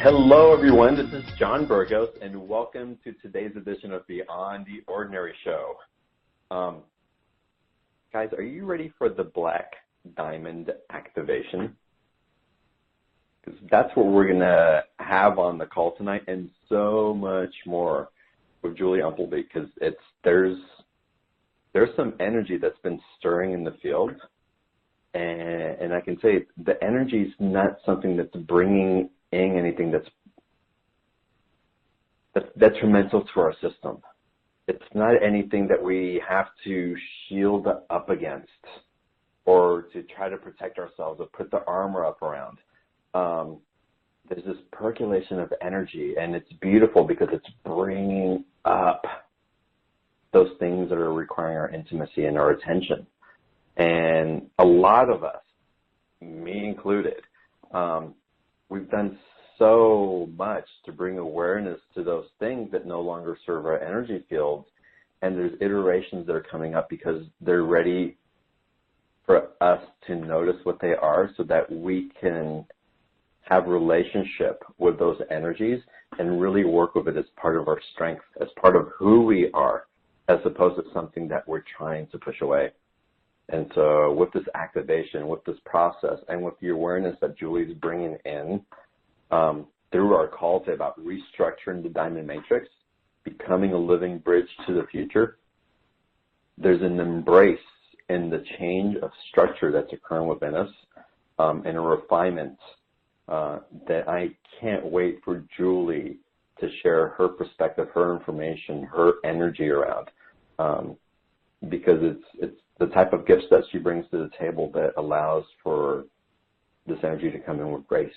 Hello, everyone. This is John Burgos, and welcome to today's edition of Beyond the Ordinary Show. Guys, are you ready for the Black Diamond activation? Because that's what we're going to have on the call tonight, and so much more with Julie Umpleby, because there's some energy that's been stirring in the field, and I can say the energy is not something that's bringing in anything that's detrimental to our system. It's not anything that we have to shield up against or to try to protect ourselves or put the armor up around. There's this percolation of energy, and it's beautiful because it's bringing up those things that are requiring our intimacy and our attention. And a lot of us, me included, we've done so much to bring awareness to those things that no longer serve our energy fields, and there's iterations that are coming up because they're ready for us to notice what they are so that we can have relationship with those energies and really work with it as part of our strength, as part of who we are, as opposed to something that we're trying to push away. And so with this activation, with this process, and with the awareness that Julie's bringing in through our call today about restructuring the diamond matrix, becoming a living bridge to the future, there's an embrace in the change of structure that's occurring within us, and a refinement that I can't wait for Julie to share her perspective, her information, her energy around, because it's the type of gifts that she brings to the table that allows for this energy to come in with grace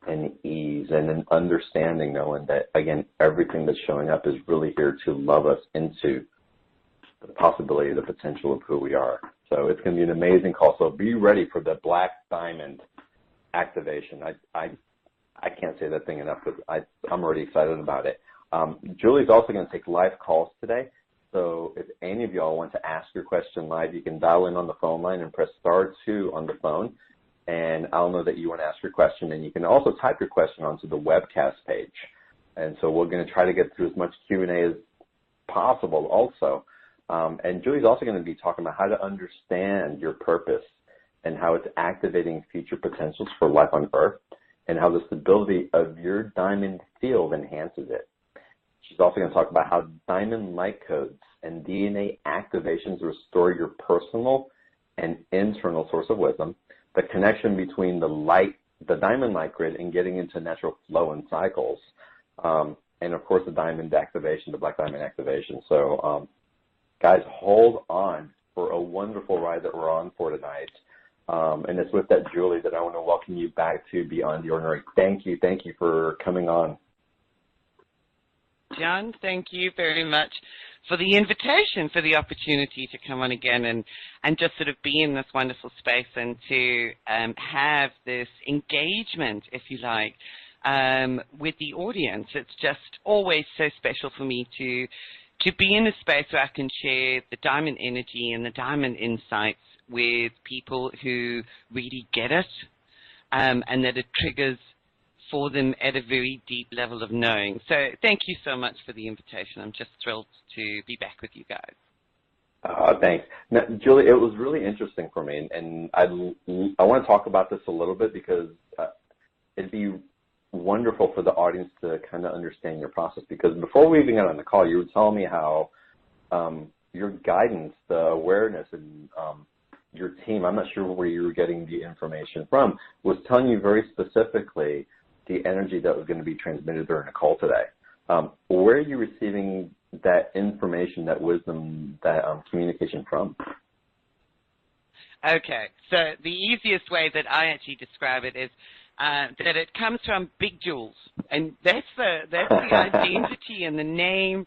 and ease and an understanding, knowing that, again, everything that's showing up is really here to love us into the possibility, the potential of who we are. So it's going to be an amazing call. So be ready for the Black Diamond activation. I can't say that thing enough because I'm already excited about it. Julie's also going to take live calls today. So if any of y'all want to ask your question live, you can dial in on the phone line and press *2 on the phone, and I'll know that you want to ask your question. And you can also type your question onto the webcast page. And so we're going to try to get through as much Q&A as possible also. And Julie's also going to be talking about how to understand your purpose and how it's activating future potentials for life on Earth, and how the stability of your diamond field enhances it. She's also going to talk about how diamond light codes and DNA activations restore your personal and internal source of wisdom, the connection between the diamond light grid and getting into natural flow and cycles, and of course the diamond activation, the Black Diamond activation. So guys, hold on for a wonderful ride that we're on for tonight. And it's with that, Julie, that I want to welcome you back to Beyond the Ordinary. Thank you for coming on. John, thank you very much for the invitation, for the opportunity to come on again and just sort of be in this wonderful space and to have this engagement, if you like, with the audience. It's just always so special for me to be in a space where I can share the diamond energy and the diamond insights with people who really get it, and that it triggers for them at a very deep level of knowing. So thank you so much for the invitation. I'm just thrilled to be back with you guys. Thanks. Now, Julie, it was really interesting for me, and I want to talk about this a little bit because it'd be wonderful for the audience to kind of understand your process, because before we even got on the call, you were telling me how your guidance, the awareness, and your team, I'm not sure where you were getting the information from, was telling you very specifically the energy that was going to be transmitted during the call today. Where are you receiving that information, that wisdom, that communication from? Okay, so the easiest way that I actually describe it is that it comes from big jewels, and that's the identity and the name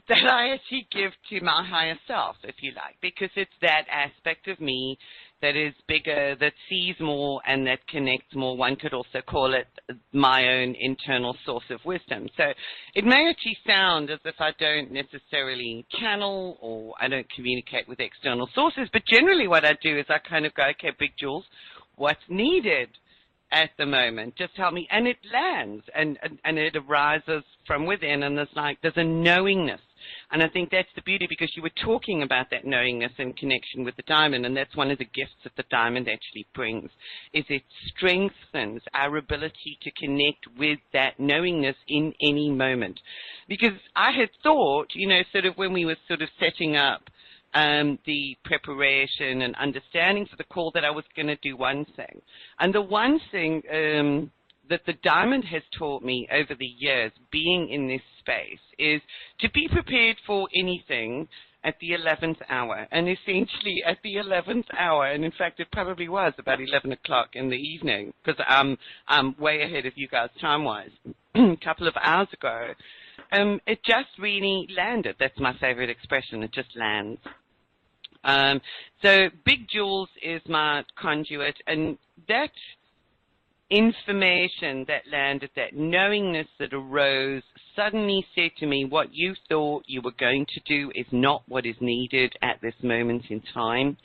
that I actually give to my higher self, if you like, because it's that aspect of me that is bigger, that sees more, and that connects more. One could also call it my own internal source of wisdom. So it may actually sound as if I don't necessarily channel or I don't communicate with external sources, but generally what I do is I kind of go, okay, big jewels, what's needed? at the moment. Just help me. And it lands, and it arises from within, and there's a knowingness. And I think that's the beauty, because you were talking about that knowingness and connection with the diamond, and that's one of the gifts that the diamond actually brings, is it strengthens our ability to connect with that knowingness in any moment. Because I had thought, you know, sort of when we were sort of setting up the preparation and understanding for the call, that I was going to do one thing. And the one thing that the diamond has taught me over the years being in this space is to be prepared for anything at the 11th hour. And essentially at the 11th hour, and in fact it probably was about 11 o'clock in the evening, because I'm way ahead of you guys time-wise, a couple of hours ago, it just really landed. That's my favorite expression. It just lands. So Big Jules is my conduit, and that information that landed, that knowingness that arose, suddenly said to me, what you thought you were going to do is not what is needed at this moment in time.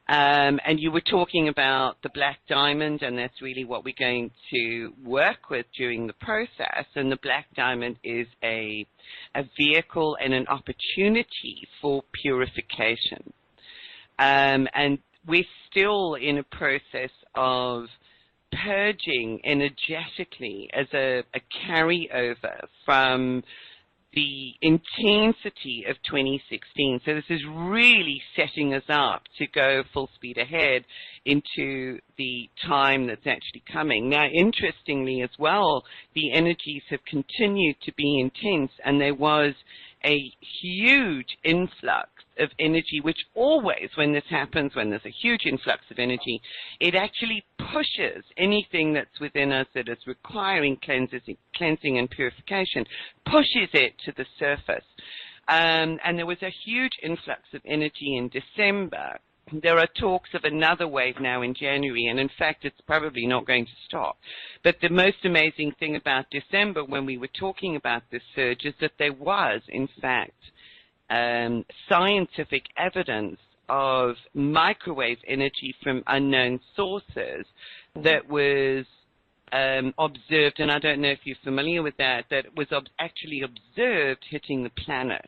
And you were talking about the black diamond, and that's really what we're going to work with during the process. And the black diamond is a vehicle and an opportunity for purification. And we're still in a process of purging energetically as a carryover from the intensity of 2016. So this is really setting us up to go full speed ahead into the time that's actually coming. Now, interestingly as well, the energies have continued to be intense, and there was a huge influx of energy, which always, when this happens, when there's a huge influx of energy, it actually pushes anything that's within us that is requiring cleansing and purification, pushes it to the surface. And there was a huge influx of energy in December. There are talks of another wave now in January, and in fact, it's probably not going to stop. But the most amazing thing about December, when we were talking about this surge, is that there was, in fact, scientific evidence of microwave energy from unknown sources that was observed, and I don't know if you're familiar with that, that was actually observed hitting the planet.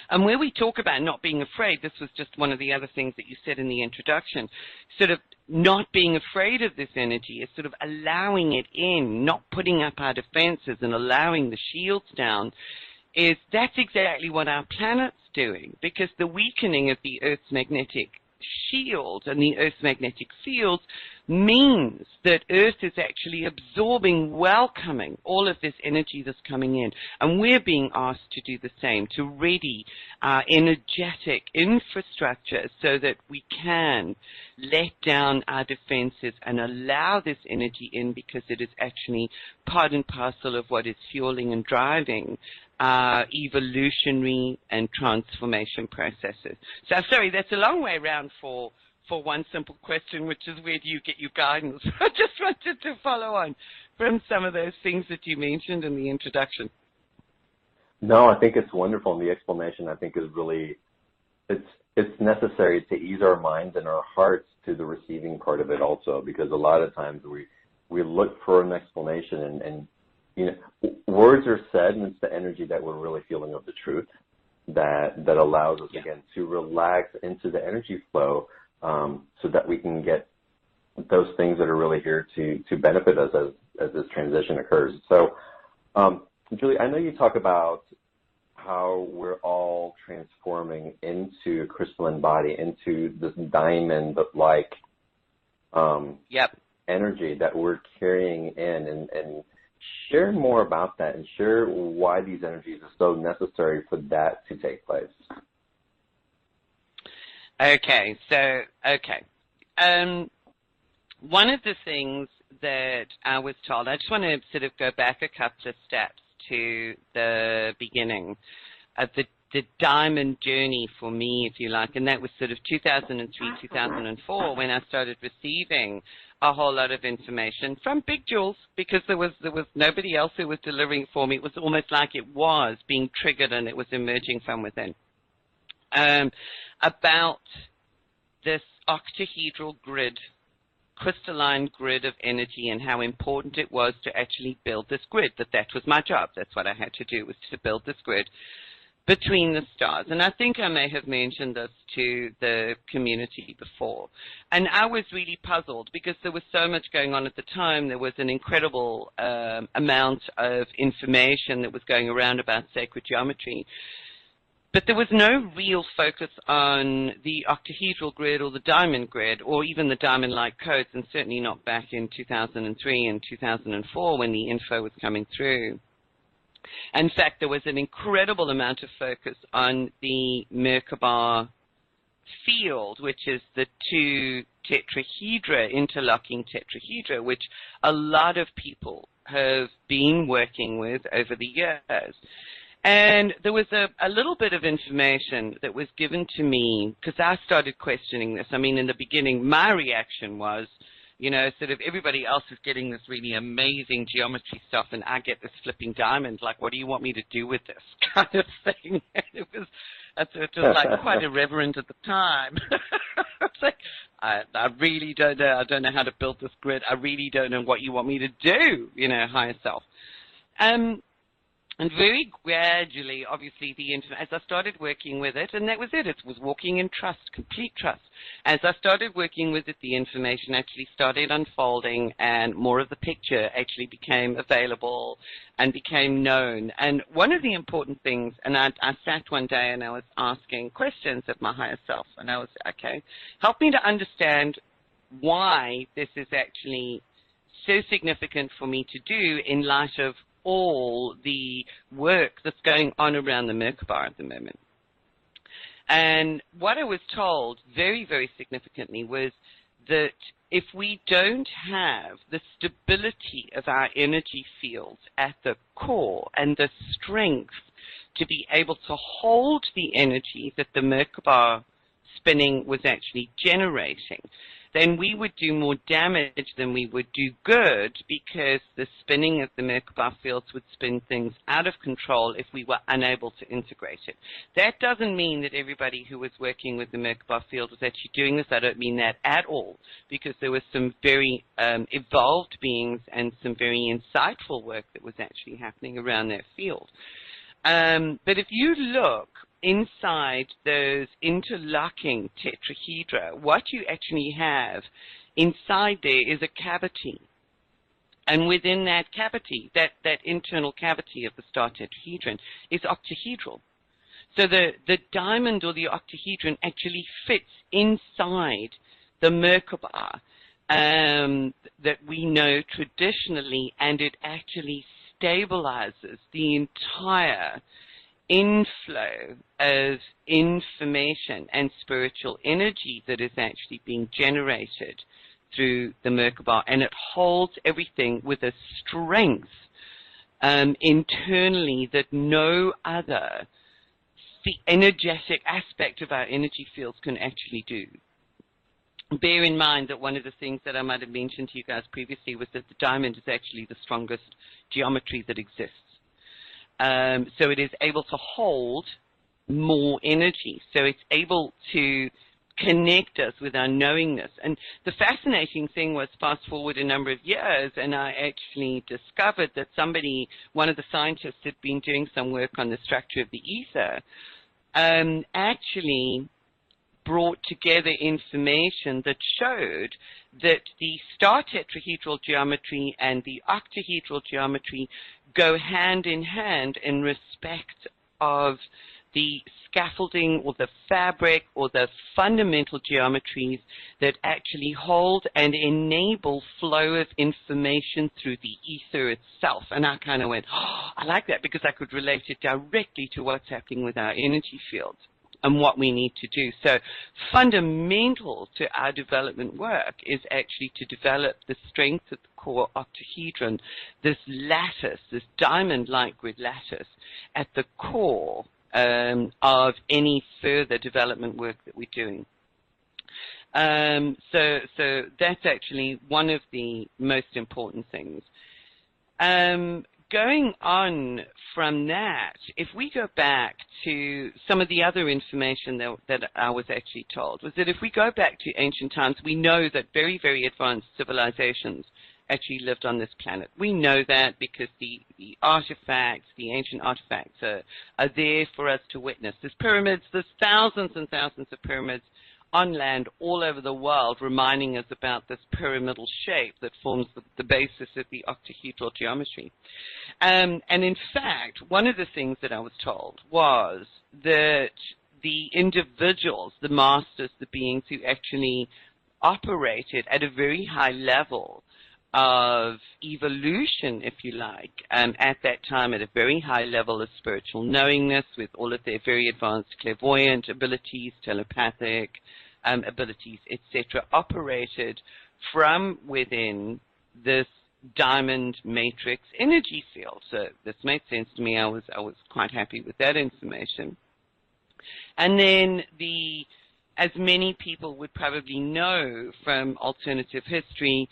And where we talk about not being afraid, this was just one of the other things that you said in the introduction, sort of not being afraid of this energy is sort of allowing it in, not putting up our defenses and allowing the shields down, is that's exactly what our planet's doing, because the weakening of the Earth's magnetic shield and the Earth's magnetic field means that Earth is actually absorbing, welcoming all of this energy that's coming in. And we're being asked to do the same, to ready our energetic infrastructure so that we can let down our defenses and allow this energy in, because it is actually part and parcel of what is fueling and driving evolutionary and transformation processes. So, sorry, that's a long way around for one simple question, which is, where do you get your guidance? I just wanted to follow on from some of those things that you mentioned in the introduction. No, I think it's wonderful, and the explanation, I think, is really, it's necessary to ease our minds and our hearts to the receiving part of it also, because a lot of times we look for an explanation, and you know, words are said, and it's the energy that we're really feeling of the truth that allows us, again, to relax into the energy flow, so that we can get those things that are really here to benefit us as this transition occurs. So, Julie, I know you talk about how we're all transforming into a crystalline body, into this diamond-like energy that we're carrying in, and share more about that, and share why these energies are so necessary for that to take place. Okay, so, one of the things that I was told, I just want to sort of go back a couple of steps to the beginning of the diamond journey for me, if you like, and that was sort of 2003, 2004, when I started receiving a whole lot of information from Big Jules, because there was nobody else who was delivering it for me. It was almost like it was being triggered and it was emerging from within. About this octahedral grid crystalline grid of energy and how important it was to actually build this grid, that was my job. That's what I had to do, was to build this grid between the stars. And I think I may have mentioned this to the community before. And I was really puzzled because there was so much going on at the time. There was an incredible amount of information that was going around about sacred geometry. But there was no real focus on the octahedral grid or the diamond grid or even the diamond-like codes, and certainly not back in 2003 and 2004 when the info was coming through. In fact, there was an incredible amount of focus on the Merkaba field, which is the two tetrahedra, interlocking tetrahedra, which a lot of people have been working with over the years. And there was a little bit of information that was given to me because I started questioning this. I mean, in the beginning, my reaction was, you know, sort of everybody else is getting this really amazing geometry stuff, and I get this flipping diamond. Like, what do you want me to do with this kind of thing? And it was like quite irreverent at the time. It's like, I really don't know. I don't know how to build this grid. I really don't know what you want me to do, you know, higher self. And very gradually, obviously, as I started working with it, and that was it. It was walking in trust, complete trust. As I started working with it, the information actually started unfolding, and more of the picture actually became available and became known. And one of the important things, and I sat one day and I was asking questions of my higher self, and I was, okay, help me to understand why this is actually so significant for me to do in light of all the work that's going on around the Merkaba at the moment. And what I was told very, very significantly was that if we don't have the stability of our energy fields at the core and the strength to be able to hold the energy that the Merkaba spinning was actually generating, then we would do more damage than we would do good, because the spinning of the Merkaba fields would spin things out of control if we were unable to integrate it. That doesn't mean that everybody who was working with the Merkaba field was actually doing this. I don't mean that at all, because there was some very evolved beings and some very insightful work that was actually happening around that field. But if you look inside those interlocking tetrahedra, what you actually have inside there is a cavity. And within that cavity, that internal cavity of the star tetrahedron is octahedral. So the diamond or the octahedron actually fits inside the Merkaba that we know traditionally, and it actually stabilizes the entire inflow of information and spiritual energy that is actually being generated through the Merkaba, and it holds everything with a strength internally that no other energetic aspect of our energy fields can actually do. Bear in mind that one of the things that I might have mentioned to you guys previously was that the diamond is actually the strongest geometry that exists. So it is able to hold more energy. So it's able to connect us with our knowingness. And the fascinating thing was, fast forward a number of years, and I actually discovered that one of the scientists had been doing some work on the structure of the ether, actually brought together information that showed that the star tetrahedral geometry and the octahedral geometry go hand in hand in respect of the scaffolding or the fabric or the fundamental geometries that actually hold and enable flow of information through the ether itself. And I kind of went, oh, I like that, because I could relate it directly to what's happening with our energy fields and what we need to do. So fundamental to our development work is actually to develop the strength of the core octahedron, this lattice, this diamond-like grid lattice at the core of any further development work that we're doing. So that's actually one of the most important things. going on from that, if we go back to some of the other information that I was actually told, was that if we go back to ancient times, we know that very, very advanced civilizations actually lived on this planet. We know that because the artifacts, the ancient artifacts are there for us to witness. There's pyramids, there's thousands and thousands of pyramids on land all over the world, reminding us about this pyramidal shape that forms the basis of the octahedral geometry. And in fact, one of the things that I was told was that the individuals, the masters, the beings who actually operated at a very high level of evolution, if you like, at that time at a very high level of spiritual knowingness, with all of their very advanced clairvoyant abilities, telepathic abilities, etc., operated from within this diamond matrix energy field. So this made sense to me. I was quite happy with that information. And then as many people would probably know from alternative history,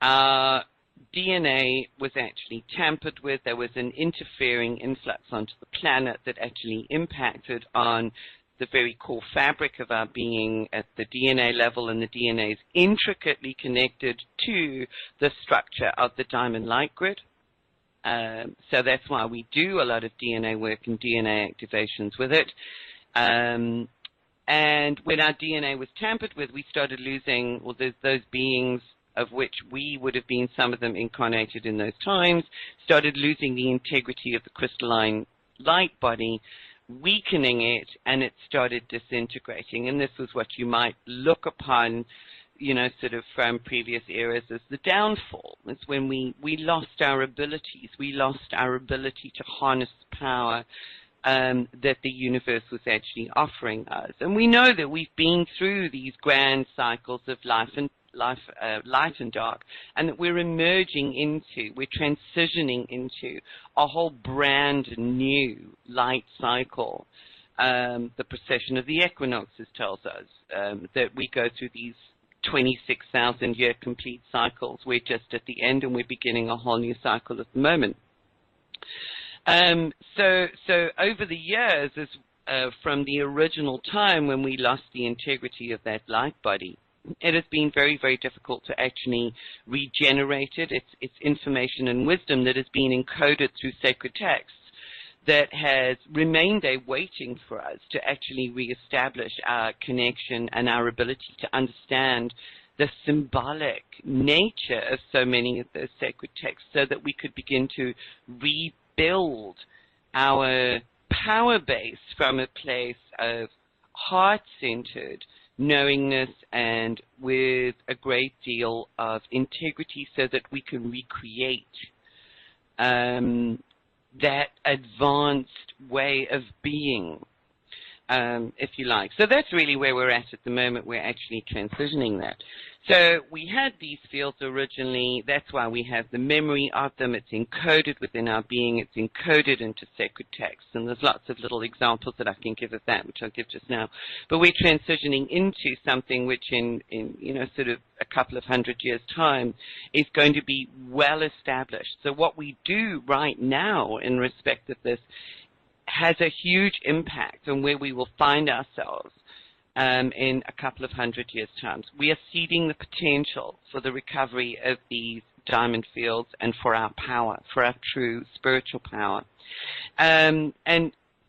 DNA was actually tampered with. There was an interfering influx onto the planet that actually impacted on the very core fabric of our being at the DNA level, and the DNA is intricately connected to the structure of the diamond light grid. So that's why we do a lot of DNA work and DNA activations with it. And when our DNA was tampered with, we started losing, well, those beings of which we would have been, some of them incarnated in those times, started losing the integrity of the crystalline light body, weakening it, and it started disintegrating. And this was what you might look upon, you know, sort of from previous eras as the downfall. It's when we lost our abilities. We lost our ability to harness power that the universe was actually offering us. And we know that we've been through these grand cycles of light and dark, and that we're transitioning into a whole brand new light cycle. The precession of the equinoxes tells us that we go through these 26,000-year complete cycles. We're just at the end, and we're beginning a whole new cycle at the moment. So over the years, from the original time when we lost the integrity of that light body, it has been very, very difficult to actually regenerate it. It's information and wisdom that has been encoded through sacred texts that has remained there waiting for us to actually reestablish our connection and our ability to understand the symbolic nature of so many of those sacred texts, so that we could begin to rebuild our power base from a place of heart-centered knowingness and with a great deal of integrity, so that we can recreate that advanced way of being, if you like. So that's really where we're at the moment. We're actually transitioning that. So we had these fields originally. That's why we have the memory of them. It's encoded within our being. It's encoded into sacred texts. And there's lots of little examples that I can give of that, which I'll give just now. But we're transitioning into something which in you know, sort of a couple of 100 years' time is going to be well established. So what we do right now in respect of this has a huge impact on where we will find ourselves in a couple of 100 years' time. We are seeding the potential for the recovery of these diamond fields and for our power, for our true spiritual power. And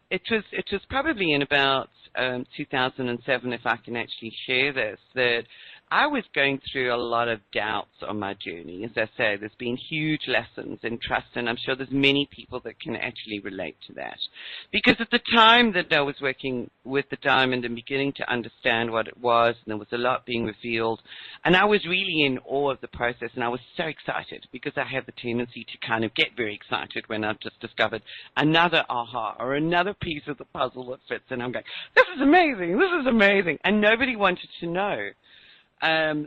it was probably in about 2007, if I can actually share this, that I was going through a lot of doubts on my journey. As I say, there's been huge lessons in trust, and I'm sure there's many people that can actually relate to that. Because at the time that I was working with the diamond and beginning to understand what it was, and there was a lot being revealed, and I was really in awe of the process, and I was so excited, because I have the tendency to kind of get very excited when I've just discovered another aha or another piece of the puzzle that fits, and I'm going, this is amazing, this is amazing, and nobody wanted to know.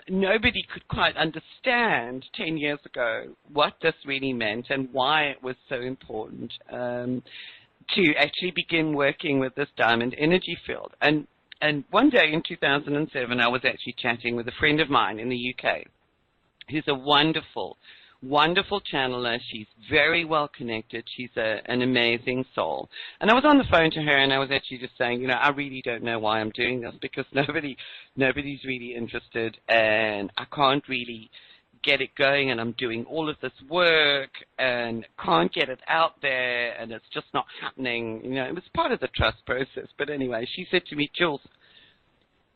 Nobody could quite understand 10 years ago what this really meant and why it was so important to actually begin working with this diamond energy field. And one day in 2007, I was actually chatting with a friend of mine in the UK, who's a wonderful, wonderful channeler. She's very well connected. She's an amazing soul. And I was on the phone to her, and I was actually just saying, you know, I really don't know why I'm doing this, because nobody's really interested, and I can't really get it going, and I'm doing all of this work and can't get it out there, and it's just not happening. You know, it was part of the trust process. But anyway, she said to me, Jules,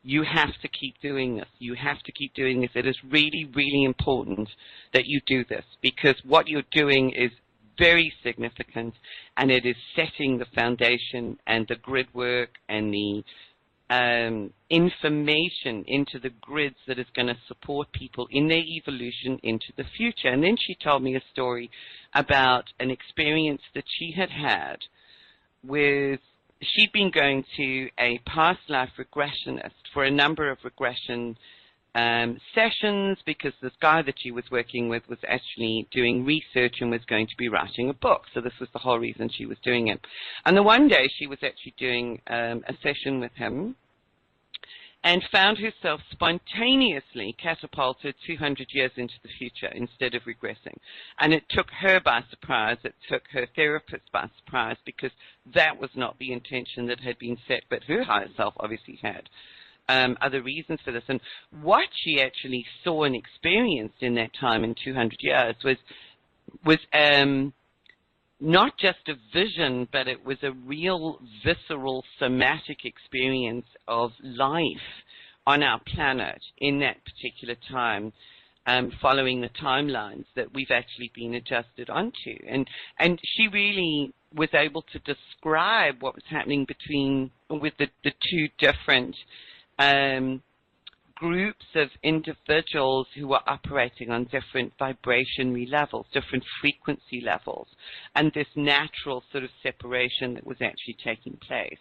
you have to keep doing this. You have to keep doing this. It is really, really important that you do this, because what you're doing is very significant, and it is setting the foundation and the grid work and the information into the grids that is going to support people in their evolution into the future. And then she told me a story about an experience that she had had with, she'd been going to a past life regressionist for a number of regression sessions, because this guy that she was working with was actually doing research and was going to be writing a book. So this was the whole reason she was doing it. And the one day she was actually doing a session with him, and found herself spontaneously catapulted 200 years into the future instead of regressing. And it took her by surprise. It took her therapist by surprise, because that was not the intention that had been set, but her higher self obviously had other reasons for this. And what she actually saw and experienced in that time in 200 years was not just a vision, but it was a real visceral somatic experience of life on our planet in that particular time, following the timelines that we've actually been adjusted onto. And she really was able to describe what was happening with the two different groups of individuals who were operating on different vibrationary levels, different frequency levels, and this natural sort of separation that was actually taking place.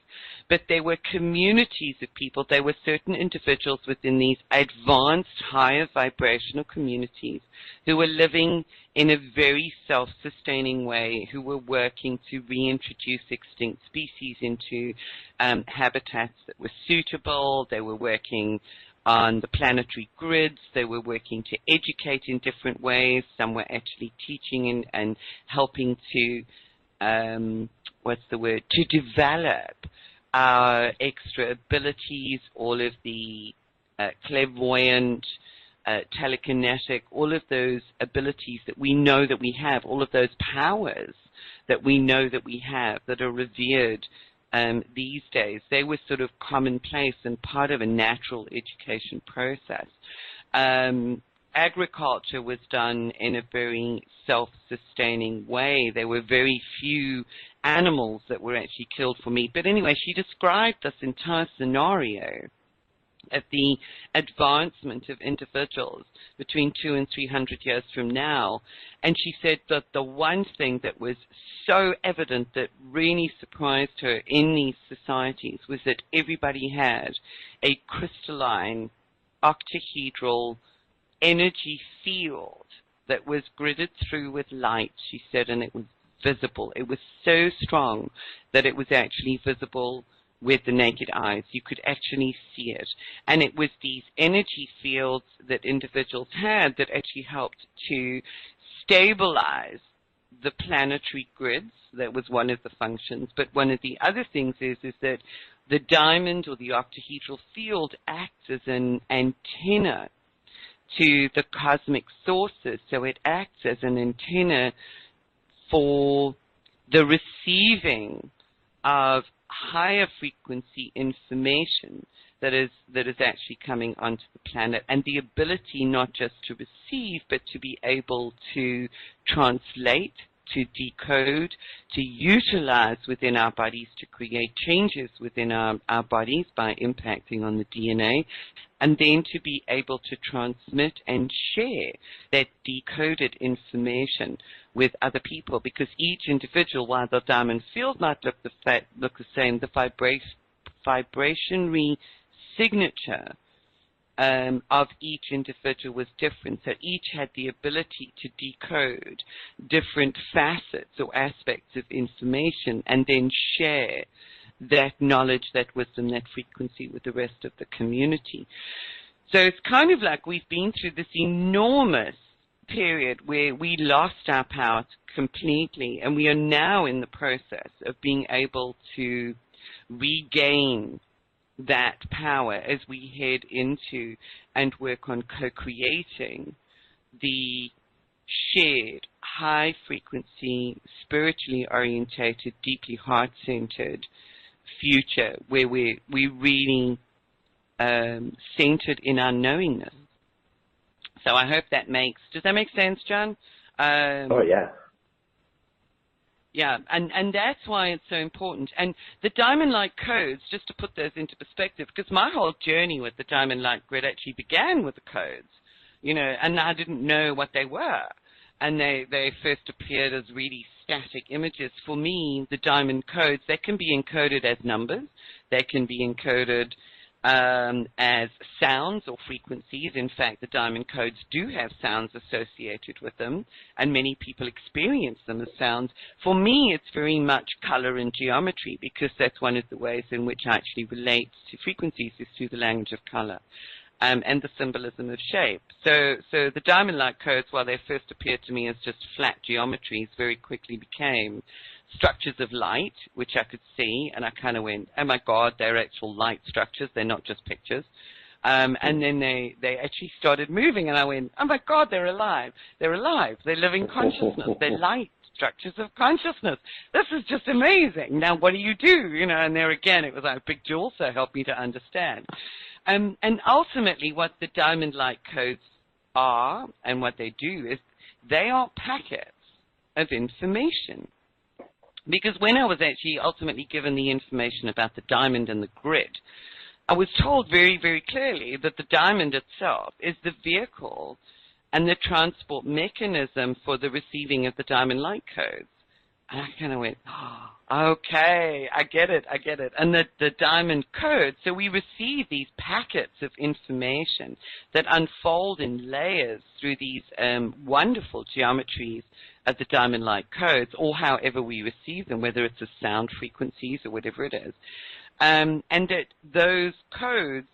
But there were communities of people, there were certain individuals within these advanced higher vibrational communities who were living in a very self-sustaining way, who were working to reintroduce extinct species into habitats that were suitable. They were working on the planetary grids. They were working to educate in different ways. Some were actually teaching and helping to, to develop our extra abilities, all of the clairvoyant, telekinetic, all of those abilities that we know that we have, all of those powers that we know that we have that are revered these days. They were sort of commonplace and part of a natural education process. Agriculture was done in a very self-sustaining way. There were very few animals that were actually killed for meat. But anyway, she described this entire scenario of the advancement of individuals between 200 and 300 years from now. And she said that the one thing that was so evident that really surprised her in these societies was that everybody had a crystalline, octahedral energy field that was gridded through with light, she said, and it was visible. It was so strong that it was actually visible with the naked eyes. You could actually see it. And it was these energy fields that individuals had that actually helped to stabilize the planetary grids. That was one of the functions. But one of the other things is that the diamond or the octahedral field acts as an antenna to the cosmic sources. So it acts as an antenna for the receiving of higher frequency information that is actually coming onto the planet, and the ability not just to receive, but to be able to translate, to decode, to utilize within our bodies to create changes within our bodies by impacting on the DNA, and then to be able to transmit and share that decoded information with other people, because each individual, while the diamond field might look the same, the vibrationary signature of each individual was different. So each had the ability to decode different facets or aspects of information and then share that knowledge, that wisdom, that frequency with the rest of the community. So it's kind of like we've been through this enormous period where we lost our power completely, and we are now in the process of being able to regain that power as we head into and work on co-creating the shared, high-frequency, spiritually orientated, deeply heart-centered future where we're really centered in our knowingness. So I hope does that make sense, John? Oh, yeah. Yeah, and that's why it's so important. And the Diamond Light codes, just to put those into perspective, because my whole journey with the Diamond Light grid actually began with the codes, and I didn't know what they were. And they first appeared as really static images. For me, the diamond codes, they can be encoded as numbers. They can be encoded as sounds or frequencies. In fact, the diamond codes do have sounds associated with them, and many people experience them as sounds. For me, it's very much color and geometry, because that's one of the ways in which I actually relate to frequencies is through the language of color. And the symbolism of shape. So the diamond light codes, while they first appeared to me as just flat geometries, very quickly became structures of light, which I could see, and I kind of went, oh my God, they're actual light structures, they're not just pictures. And then they actually started moving, and I went, oh my God, they're alive. They're alive. They're living consciousness. They're light structures of consciousness. This is just amazing. Now, what do? And there again, it was like a big jewel, so helped me to understand. And ultimately, what the diamond light codes are and what they do is they are packets of information. Because when I was actually ultimately given the information about the diamond and the grid, I was told very, very clearly that the diamond itself is the vehicle and the transport mechanism for the receiving of the diamond light codes. And I kind of went, oh, okay, I get it. And the diamond code, so we receive these packets of information that unfold in layers through these wonderful geometries of the diamond light codes, or however we receive them, whether it's as sound frequencies or whatever it is. And that those codes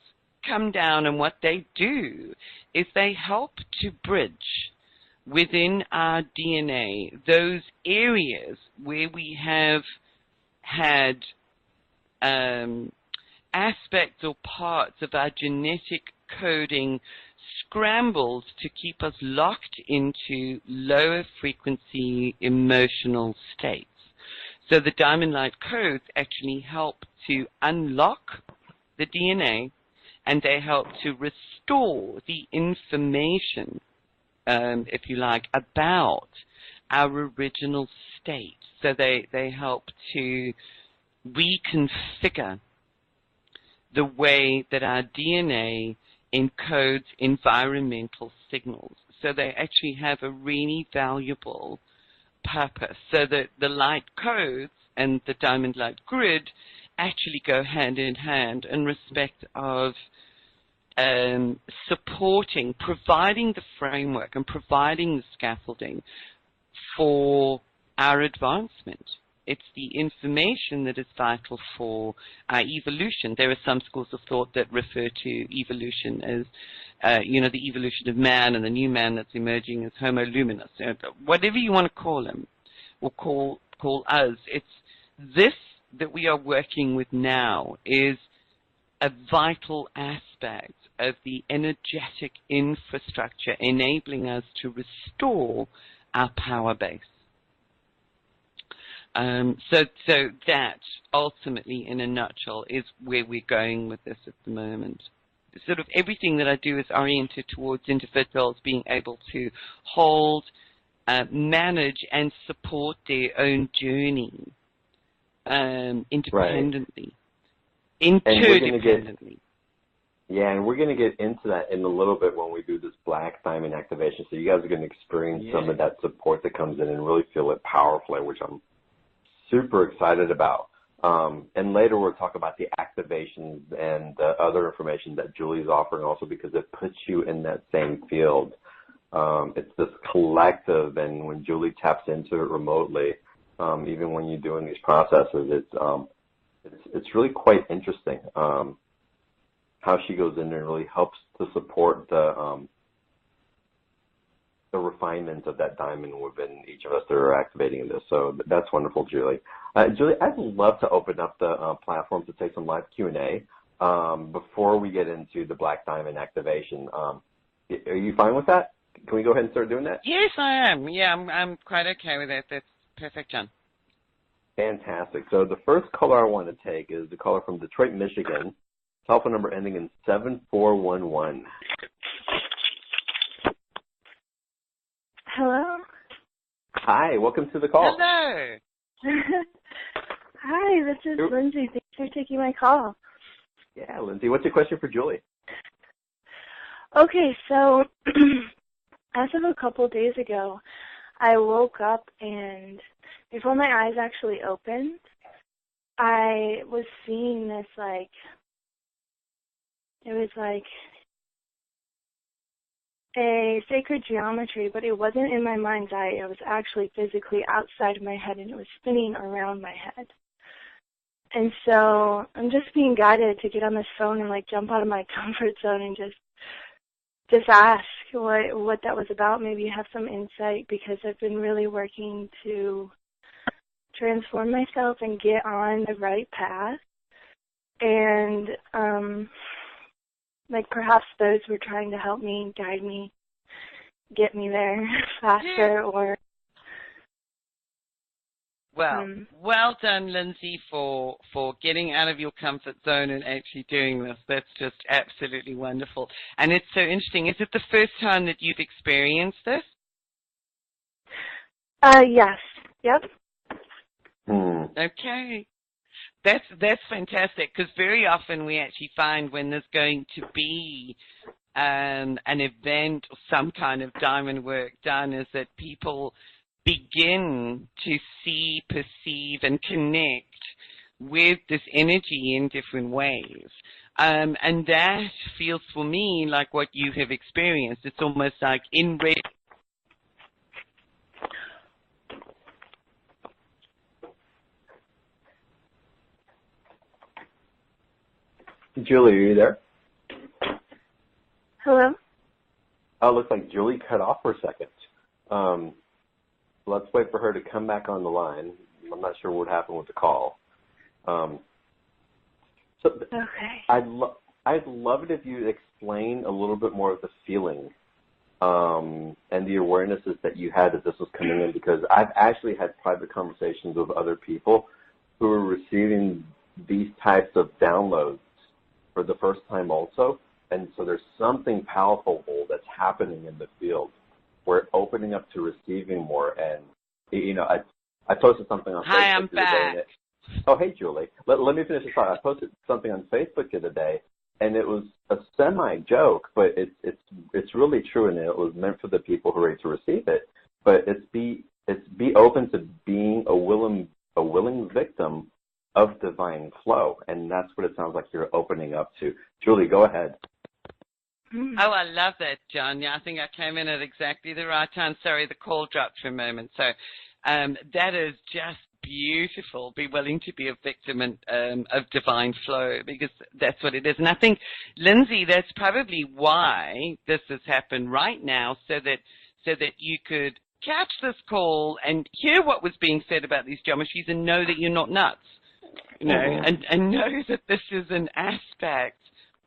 come down, and what they do is they help to bridge within our DNA those areas where we have had aspects or parts of our genetic coding scrambled to keep us locked into lower frequency emotional states. So the diamond light codes actually help to unlock the DNA, and they help to restore the information, if you like, about our original state. So they help to reconfigure the way that our DNA encodes environmental signals. So they actually have a really valuable purpose. So that the light codes and the diamond light grid actually go hand in hand in respect of supporting, providing the framework and providing the scaffolding for our advancement. It's the information that is vital for our evolution. There are some schools of thought that refer to evolution as, the evolution of man and the new man that's emerging as Homo luminous. Whatever you want to call him or call us, it's this that we are working with now is a vital aspect of the energetic infrastructure enabling us to restore our power base. So that ultimately, in a nutshell, is where we're going with this at the moment. Sort of everything that I do is oriented towards individuals being able to hold, manage, and support their own journey independently, interdependently. Yeah, and we're going to get into that in a little bit when we do this black diamond activation. So you guys are going to experience some of that support that comes in and really feel it powerfully, which I'm super excited about. And later we'll talk about the activations and the other information that Julie's offering also, because it puts you in that same field. It's this collective, and when Julie taps into it remotely, even when you're doing these processes, it's really quite interesting how she goes in there and really helps to support the the refinement of that diamond within each of us that are activating this. So that's wonderful, Julie. Julie, I'd love to open up the platform to take some live Q&A before we get into the black diamond activation. Are you fine with that? Can we go ahead and start doing that? Yes, I am. Yeah, I'm quite okay with that. That's perfect, John. Fantastic. So the first caller I want to take is the caller from Detroit, Michigan. Telephone number ending in 7411. Hello. Hi, welcome to the call. Hello. Hi, this is Lindsay. Thanks for taking my call. Yeah, Lindsay, what's your question for Julie? Okay, so as of a couple days ago, I woke up and before my eyes actually opened, I was seeing this it was like a sacred geometry, but it wasn't in my mind's eye. It was actually physically outside of my head, and it was spinning around my head. And so I'm just being guided to get on this phone and jump out of my comfort zone and just ask what that was about. Maybe you have some insight, because I've been really working to transform myself and get on the right path. And perhaps those were trying to help me, guide me, get me there faster, or well done, Lindsay, for getting out of your comfort zone and actually doing this. That's just absolutely wonderful. And it's so interesting. Is it the first time that you've experienced this? Yes. Yep. Okay. That's fantastic, because very often we actually find when there's going to be an event or some kind of diamond work done is that people begin to see, perceive, and connect with this energy in different ways. And that feels for me like what you have experienced. It's almost like in red. Julie, are you there? Hello? Oh, it looks like Julie cut off for a second. Let's wait for her to come back on the line. I'm not sure what happened with the call. Okay. I'd love it if you explain a little bit more of the feeling and the awarenesses that you had as this was coming in, because I've actually had private conversations with other people who are receiving these types of downloads for the first time also. And so there's something powerful that's happening in the field. We're opening up to receiving more. And, I posted something on Facebook Hi, I'm the other day. Oh, hey, Julie. Let me finish this thought. I posted something on Facebook the other day, and it was a semi-joke, but it's really true, and it was meant for the people who are ready to receive it. But it's be open to being a willing victim of divine flow, and that's what it sounds like you're opening up to. Julie, go ahead. Oh, I love that, John. Yeah, I think I came in at exactly the right time. Sorry, the call dropped for a moment. So that is just beautiful. Be willing to be a victim of divine flow, because that's what it is. And I think, Lindsay, that's probably why this has happened right now, so that you could catch this call and hear what was being said about these geometries and know that you're not nuts. And know that this is an aspect,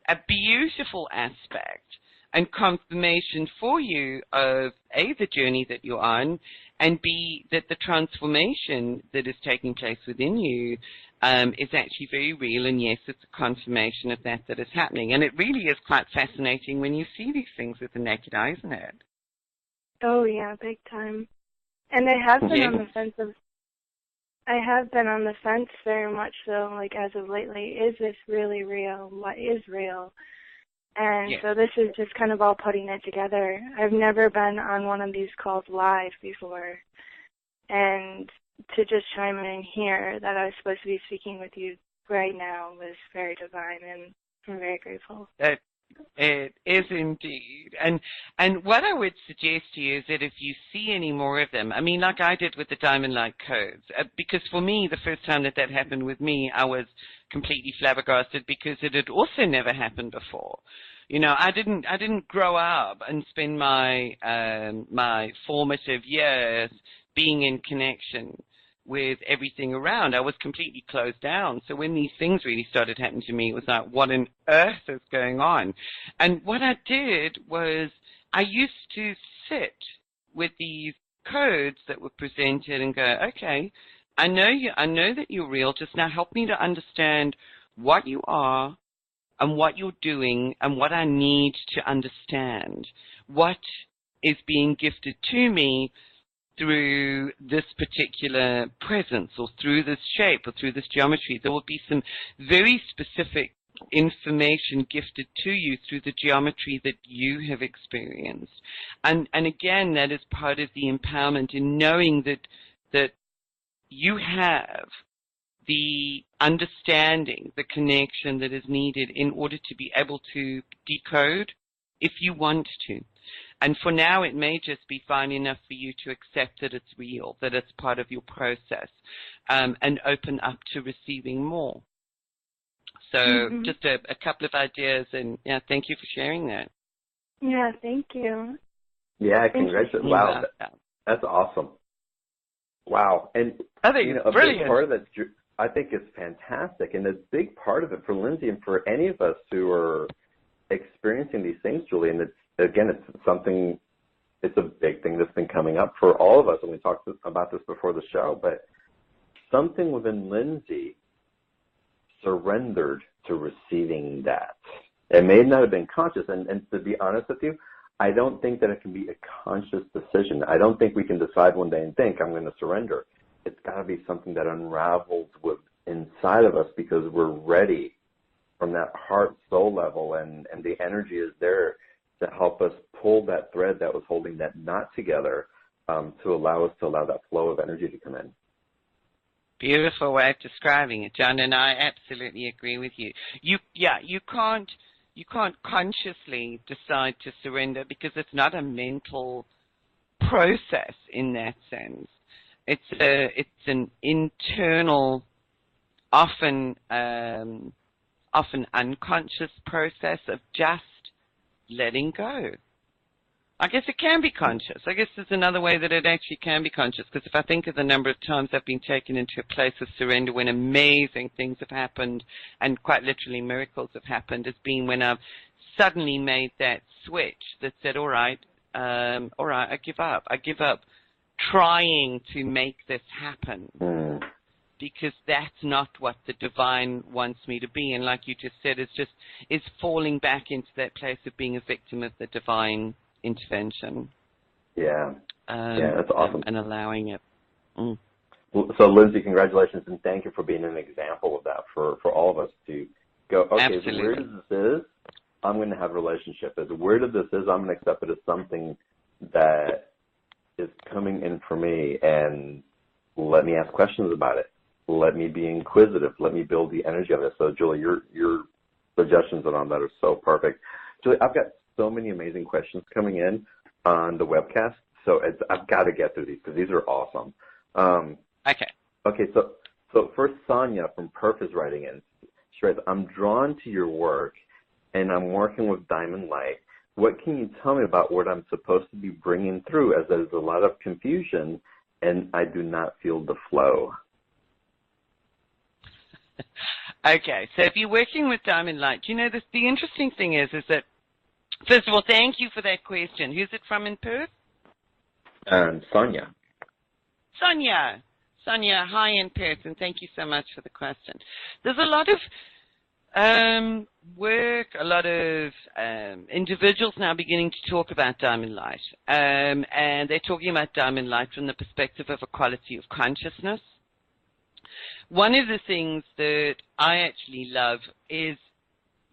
a beautiful aspect, and confirmation for you of A, the journey that you're on, and B, that the transformation that is taking place within you is actually very real, and yes, it's a confirmation of that is happening. And it really is quite fascinating when you see these things with the naked eye, isn't it? Oh, yeah, big time. And I have been on the fence very much so, as of lately. Is this really real? What is real? And so this is just kind of all putting it together. I've never been on one of these calls live before. And to just chime in here that I was supposed to be speaking with you right now was very divine, and I'm very grateful. It is indeed. And what I would suggest to you is that if you see any more of them, I mean, like I did with the Diamond Light codes, because for me, the first time that that happened with me, I was completely flabbergasted because it had also never happened before. You know, I didn't grow up and spend my my formative years being in connection with everything around. I was completely closed down. So when these things really started happening to me, it was like, what on earth is going on? And what I did was I used to sit with these codes that were presented and go, okay, I know that you're real. Just now help me to understand what you are and what you're doing and what I need to understand. What is being gifted to me through this particular presence or through this shape or through this geometry. There will be some very specific information gifted to you through the geometry that you have experienced. And again, that is part of the empowerment in knowing that you have the understanding, the connection that is needed in order to be able to decode if you want to. And for now, it may just be fine enough for you to accept that it's real, that it's part of your process, and open up to receiving more. So just a couple of ideas, and yeah, thank you for sharing that. Yeah, thank you. Yeah, congratulations. Wow, that's awesome. Wow. And I think a brilliant. big part of that, I think, is fantastic. And a big part of it for Lindsay and for any of us who are experiencing these things, Julie, and again, it's a big thing that's been coming up for all of us, and we talked about this before the show, but something within Lindsay surrendered to receiving that. It may not have been conscious, and to be honest with you, I don't think that it can be a conscious decision. I don't think we can decide one day and think, I'm going to surrender. It's got to be something that unravels inside of us because we're ready from that heart-soul level, and the energy is there to help us pull that thread that was holding that knot together, to allow that flow of energy to come in. Beautiful way of describing it, John, and I absolutely agree with you. You can't consciously decide to surrender because it's not a mental process in that sense. It's an internal, often unconscious process of just letting go. I guess it can be conscious. I guess there's another way that it actually can be conscious, because if I think of the number of times I've been taken into a place of surrender when amazing things have happened and quite literally miracles have happened, as being when I've suddenly made that switch that said, all right, I give up. I give up trying to make this happen. Because that's not what the divine wants me to be. And like you just said, it's falling back into that place of being a victim of the divine intervention. Yeah. Yeah, that's awesome. And allowing it. So, Lindsay, congratulations, and thank you for being an example of that for all of us to go, okay, Absolutely. As weird as this is, I'm going to have a relationship. As weird as this is, I'm going to accept it as something that is coming in for me, and let me ask questions about it. Let me be inquisitive. Let me build the energy of it. So, Julie, your suggestions on that are so perfect. Julie, I've got so many amazing questions coming in on the webcast, so I've got to get through these because these are awesome. Okay, so first, Sonia from Perth is writing in. She writes, I'm drawn to your work, and I'm working with Diamond Light. What can you tell me about what I'm supposed to be bringing through, as there's a lot of confusion, and I do not feel the flow? Okay, so if you're working with Diamond Light, the interesting thing is that, first of all, thank you for that question. Who's it from in Perth? Sonia. Sonia, hi in Perth, and thank you so much for the question. There's a lot of work, a lot of individuals now beginning to talk about Diamond Light, and they're talking about Diamond Light from the perspective of a quality of consciousness. One of the things that I actually love is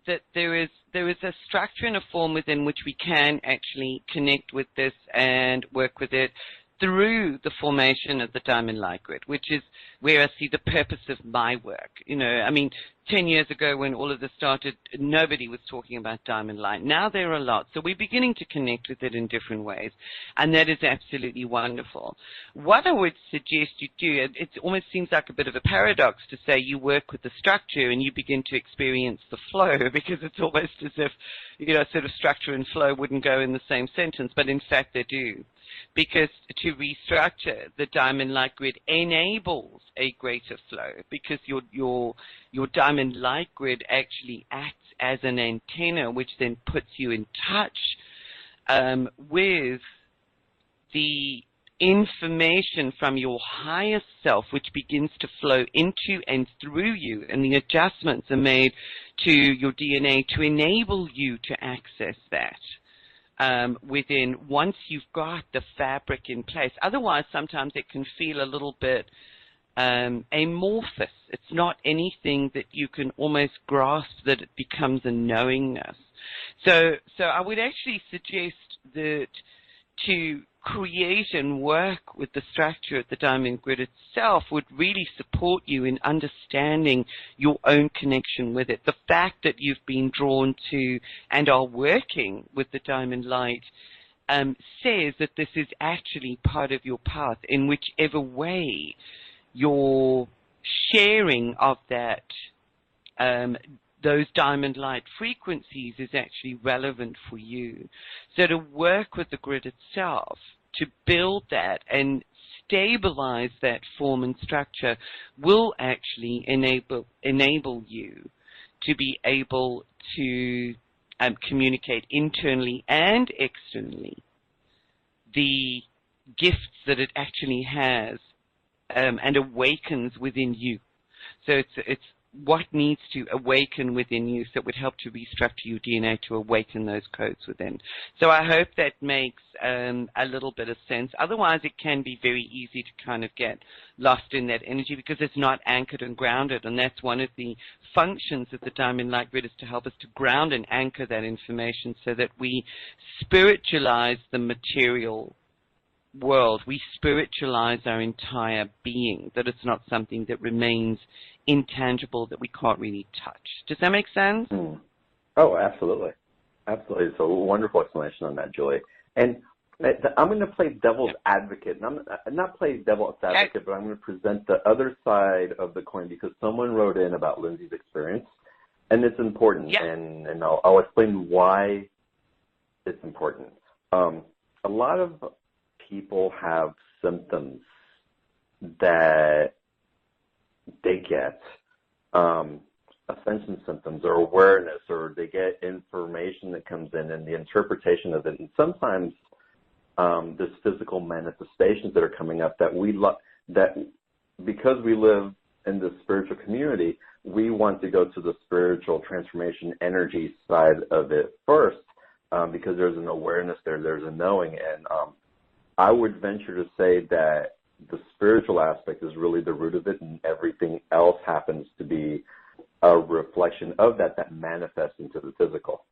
that there is a structure and a form within which we can actually connect with this and work with it through the formation of the diamond light grid, which is where I see the purpose of my work. You know, I mean, 10 years ago when all of this started, nobody was talking about diamond light. Now there are a lot. So we're beginning to connect with it in different ways, and that is absolutely wonderful. What I would suggest you do, it almost seems like a bit of a paradox to say you work with the structure and you begin to experience the flow, because it's almost as if, you know, sort of structure and flow wouldn't go in the same sentence, but in fact they do. Because to restructure, the diamond light grid enables a greater flow, because your diamond light grid actually acts as an antenna, which then puts you in touch with the information from your higher self, which begins to flow into and through you, and the adjustments are made to your DNA to enable you to access that. Within, once you've got the fabric in place. Otherwise, sometimes it can feel a little bit amorphous. It's not anything that you can almost grasp, that it becomes a knowingness. So I would actually suggest that to create and work with the structure of the diamond grid itself would really support you in understanding your own connection with it. The fact that you've been drawn to and are working with the diamond light says that this is actually part of your path, in whichever way your sharing of that those diamond light frequencies is actually relevant for you. So to work with the grid itself, to build that and stabilize that form and structure, will actually enable you to be able to communicate internally and externally the gifts that it actually has and awakens within you. So it's what needs to awaken within you, so it would help to restructure your DNA to awaken those codes within. So I hope that makes a little bit of sense. Otherwise, it can be very easy to kind of get lost in that energy because it's not anchored and grounded, and that's one of the functions of the Diamond Light Grid, is to help us to ground and anchor that information so that we spiritualize the material world. We spiritualize our entire being, that it's not something that remains intangible, that we can't really touch. Does that make sense? Oh, absolutely. Absolutely. It's a wonderful explanation on that, Julie. And I'm going to play devil's advocate. And I'm not play devil's advocate, but I'm going to present the other side of the coin, because someone wrote in about Lindsay's experience, and it's important. Yeah. And I'll explain why it's important. A lot of people have symptoms that they get, ascension symptoms or awareness, or they get information that comes in and the interpretation of it. And sometimes there's physical manifestations that are coming up that that because we live in the spiritual community, we want to go to the spiritual transformation energy side of it first, because there's an awareness there's a knowing. And I would venture to say that the spiritual aspect is really the root of it, and everything else happens to be a reflection of that manifests into the physical.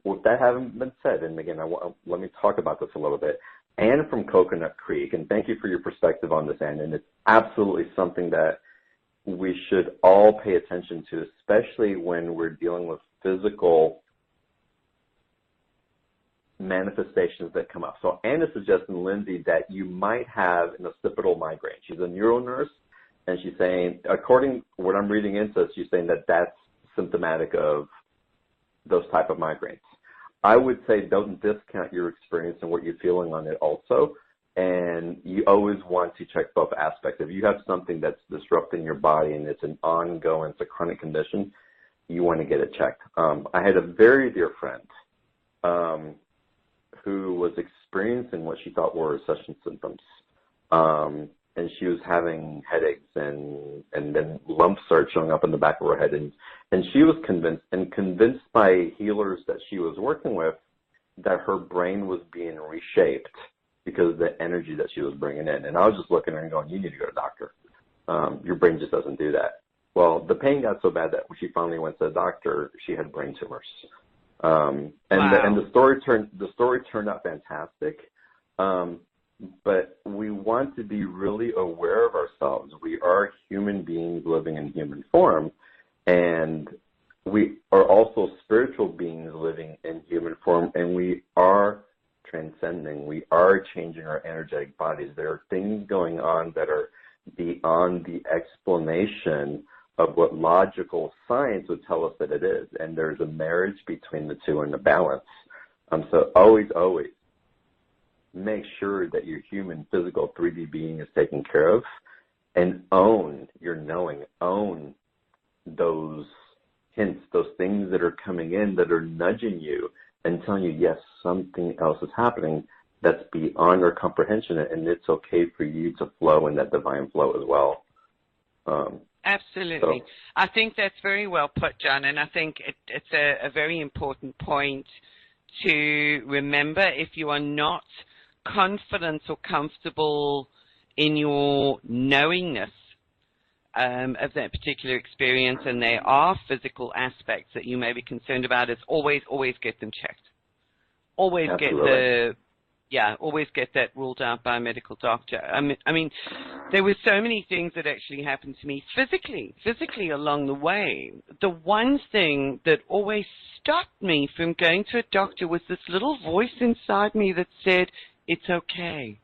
With that having been said, and again, let me talk about this a little bit. Anne from Coconut Creek, and thank you for your perspective on this, Anne, and it's absolutely something that we should all pay attention to, especially when we're dealing with physical manifestations that come up. So Anne is suggesting, Lindsay, that you might have an occipital migraine. She's a neuro nurse, and she's saying, according to what I'm reading into it, she's saying that that's symptomatic of those type of migraines. I would say don't discount your experience and what you're feeling on it also, and you always want to check both aspects. If you have something that's disrupting your body and it's an ongoing, it's a chronic condition, you want to get it checked. I had a very dear friend who was experiencing what she thought were recession symptoms. And she was having headaches, and then lumps started showing up in the back of her head. And she was convinced by healers that she was working with that her brain was being reshaped because of the energy that she was bringing in. And I was just looking at her and going, you need to go to a doctor. Your brain just doesn't do that. Well, the pain got so bad that when she finally went to the doctor, she had brain tumors. And wow. The story turned out fantastic. but we want to be really aware of ourselves. We are human beings living in human form, and we are also spiritual beings living in human form, and we are transcending. We are changing our energetic bodies. There are things going on that are beyond the explanation of what logical science would tell us that it is, and there's a marriage between the two and a balance. So always make sure that your human, physical, 3D being is taken care of, and own your knowing, own those hints, those things that are coming in that are nudging you and telling you, yes, something else is happening that's beyond our comprehension, and it's okay for you to flow in that divine flow as well. Absolutely. So, I think that's very well put, John, and I think it's a very important point to remember. If you are not confident or comfortable in your knowingness of that particular experience, and there are physical aspects that you may be concerned about, is always get them checked. Always Absolutely. always get that ruled out by a medical doctor. I mean, there were so many things that actually happened to me physically along the way. The one thing that always stopped me from going to a doctor was this little voice inside me that said, it's okay.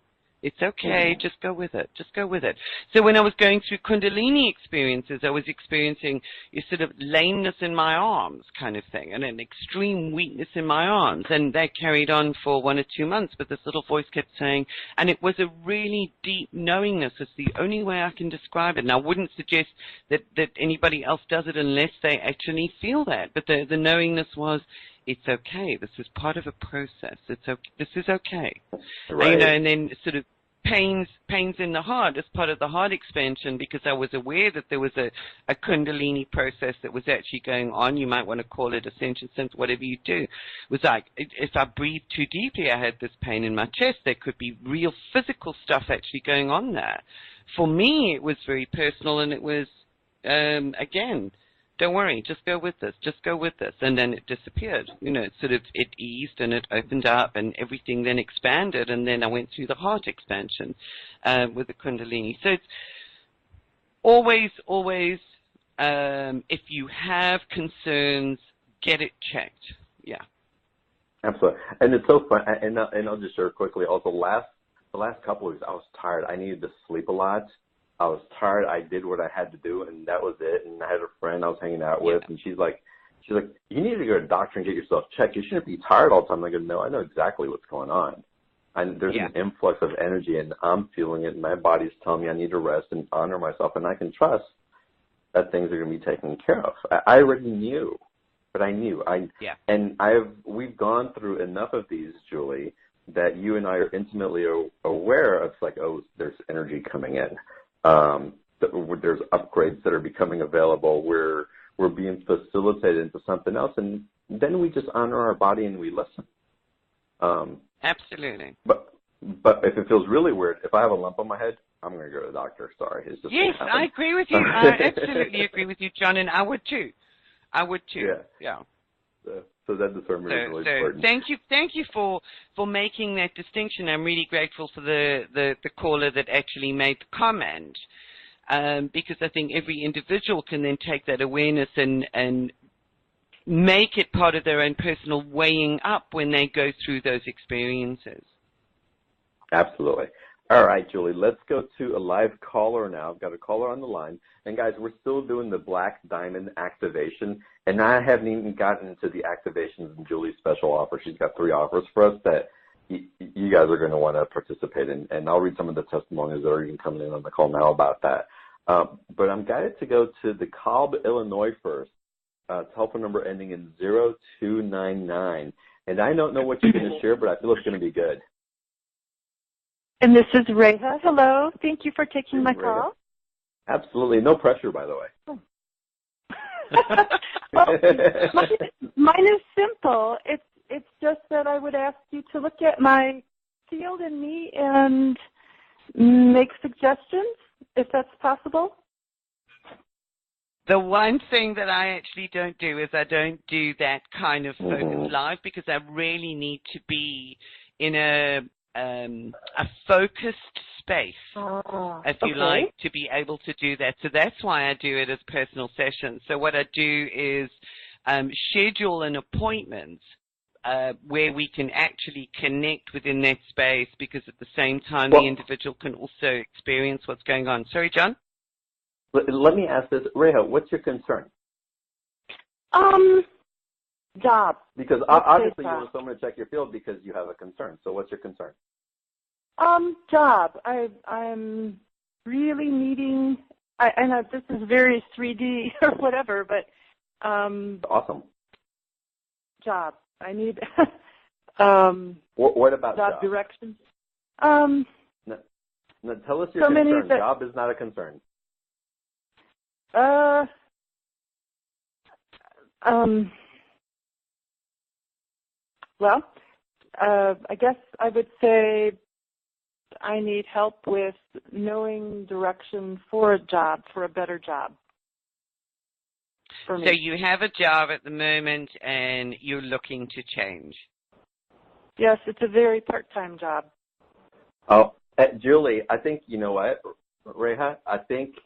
It's okay, just go with it, just go with it. So when I was going through Kundalini experiences, I was experiencing a sort of lameness in my arms kind of thing, and an extreme weakness in my arms, and that carried on for 1 or 2 months, but this little voice kept saying, and it was a really deep knowingness. It's the only way I can describe it, and I wouldn't suggest that anybody else does it unless they actually feel that, but the knowingness was, it's okay. This is part of a process. It's okay. This is okay. Right. And then sort of pains in the heart as part of the heart expansion, because I was aware that there was a Kundalini process that was actually going on. You might want to call it ascension, sense, whatever you do. It was like if I breathed too deeply, I had this pain in my chest. There could be real physical stuff actually going on there. For me, it was very personal, and it was, again, don't worry, just go with this, just go with this. And then it disappeared. It eased and it opened up and everything then expanded. And then I went through the heart expansion with the Kundalini. So it's always, if you have concerns, get it checked. Yeah. Absolutely. And it's so fun. And I'll just share quickly. Also, the last couple of weeks, I was tired. I needed to sleep a lot. I was tired. I did what I had to do, and that was it. And I had a friend I was hanging out with, and she's like, you need to go to a doctor and get yourself checked. You shouldn't be tired all the time. I go, no, I know exactly what's going on. And there's an influx of energy, and I'm feeling it. And my body's telling me I need to rest and honor myself, and I can trust that things are going to be taken care of. I already knew, but I knew. And we've gone through enough of these, Julie, that you and I are intimately aware of, like, oh, there's energy coming in. There's upgrades that are becoming available. We're being facilitated into something else, and then we just honor our body and we listen. Absolutely. But if it feels really weird, if I have a lump on my head, I'm going to go to the doctor. Sorry, it's just yes, I agree with you. I absolutely agree with you, John, and I would too. Yeah. So that discernment is really important. Thank you for making that distinction. I'm really grateful for the caller that actually made the comment, because I think every individual can then take that awareness and make it part of their own personal weighing up when they go through those experiences. Absolutely. All right, Julie, let's go to a live caller now. I've got a caller on the line. And, guys, we're still doing the Black Diamond activation, and I haven't even gotten into the activations in Julie's special offer. She's got 3 offers for us that you guys are going to want to participate in, and I'll read some of the testimonies that are even coming in on the call now about that. But I'm guided to go to the Cobb, Illinois first, telephone number ending in 0299. And I don't know what you're going to share, but I feel it's going to be good. And this is Reha. Hello. Thank you for taking my call. Absolutely. No pressure, by the way. Well, mine is simple. It's just that I would ask you to look at my field and me and make suggestions, if that's possible. The one thing that I actually don't do is I don't do that kind of focus live, because I really need to be in a a focused space, if you like, to be able to do that. So that's why I do it as personal sessions. So what I do is schedule an appointment where we can actually connect within that space, because at the same time the individual can also experience what's going on. Sorry, John? Let me ask this. Reha, what's your concern? Job. Because obviously you want someone to check your field because you have a concern. So what's your concern? Job. I'm really needing, I know this is very 3D or whatever, but awesome. Job. I need what about job directions? No, tell us your concern. Job is not a concern. Well, I guess I would say I need help with knowing direction for a job, for a better job. For me. So you have a job at the moment and you're looking to change? Yes, it's a very part-time job. Oh, Julie, I think, you know what, Reha, I think,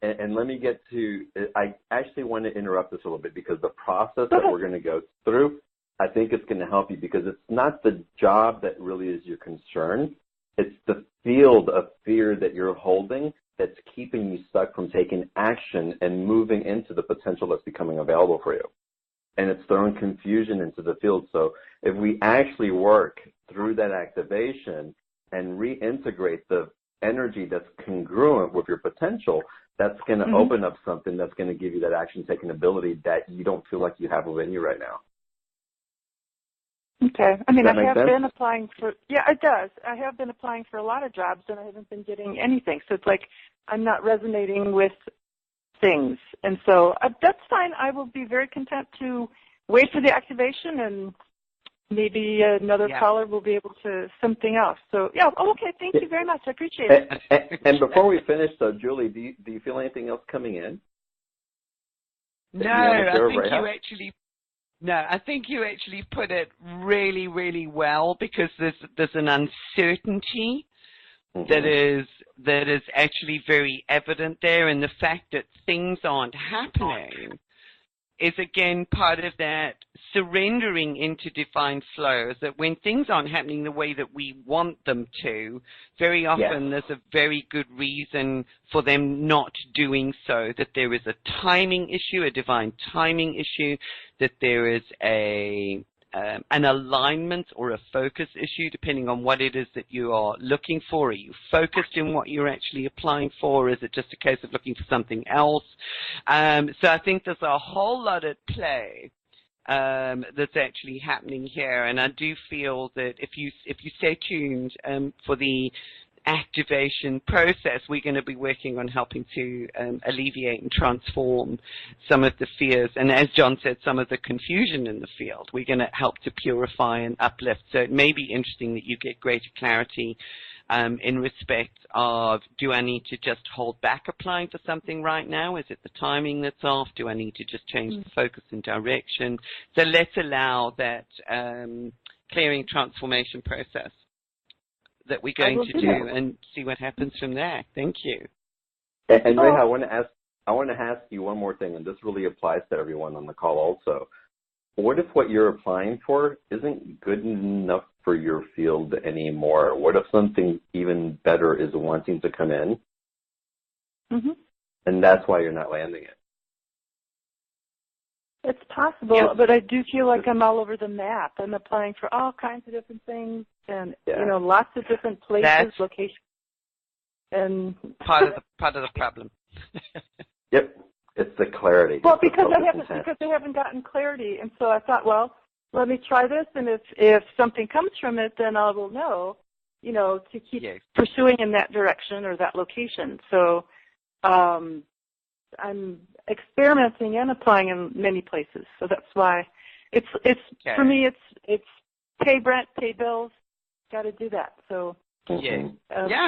and let me get to, I actually want to interrupt this a little bit because the process that we're going to go through, I think it's going to help you, because it's not the job that really is your concern. It's the field of fear that you're holding that's keeping you stuck from taking action and moving into the potential that's becoming available for you. And it's throwing confusion into the field. So if we actually work through that activation and reintegrate the energy that's congruent with your potential, that's going to open up something that's going to give you that action-taking ability that you don't feel like you have within you right now. Okay. I mean, I have sense? been applying for, yeah, it does. I have been applying for a lot of jobs and I haven't been getting anything. So it's like I'm not resonating with things. And so that's fine. I will be very content to wait for the activation, and maybe another caller will be able to something else. So, yeah, okay. Thank you very much. I appreciate it. And before we finish, though, Julie, do you feel anything else coming in? No, I think you actually put it really, really well, because there's an uncertainty that is actually very evident there, and the fact that things aren't happening is again part of that surrendering into divine flow. Is that when things aren't happening the way that we want them to, very often there's a very good reason for them not doing so, that there is a timing issue, a divine timing issue, that there is an alignment or a focus issue, depending on what it is that you are looking for. Are you focused in what you're actually applying for? Or is it just a case of looking for something else? So I think there's a whole lot at play that's actually happening here, and I do feel that if you stay tuned for the activation process, we're going to be working on helping to alleviate and transform some of the fears, and as John said, some of the confusion in the field. We're going to help to purify and uplift. So it may be interesting that you get greater clarity in respect of, do I need to just hold back applying for something right now? Is it the timing that's off? Do I need to just change the focus and direction? So let's allow that clearing transformation process that we're going to do and see what happens from there. Thank you. And Reha, I want to ask you one more thing, and this really applies to everyone on the call also. What if what you're applying for isn't good enough for your field anymore? What if something even better is wanting to come in, and that's why you're not landing it? It's possible, but I do feel like I'm all over the map. I'm applying for all kinds of different things, and you know, lots of different places, locations, and part of the problem. Yep, it's the clarity. Well, because I haven't gotten clarity, and so I thought, well, let me try this, and if something comes from it, then I will know, you know, to keep pursuing in that direction or that location. So I'm experimenting and applying in many places. So that's why it's for me, it's pay rent, pay bills, got to do that. So yeah,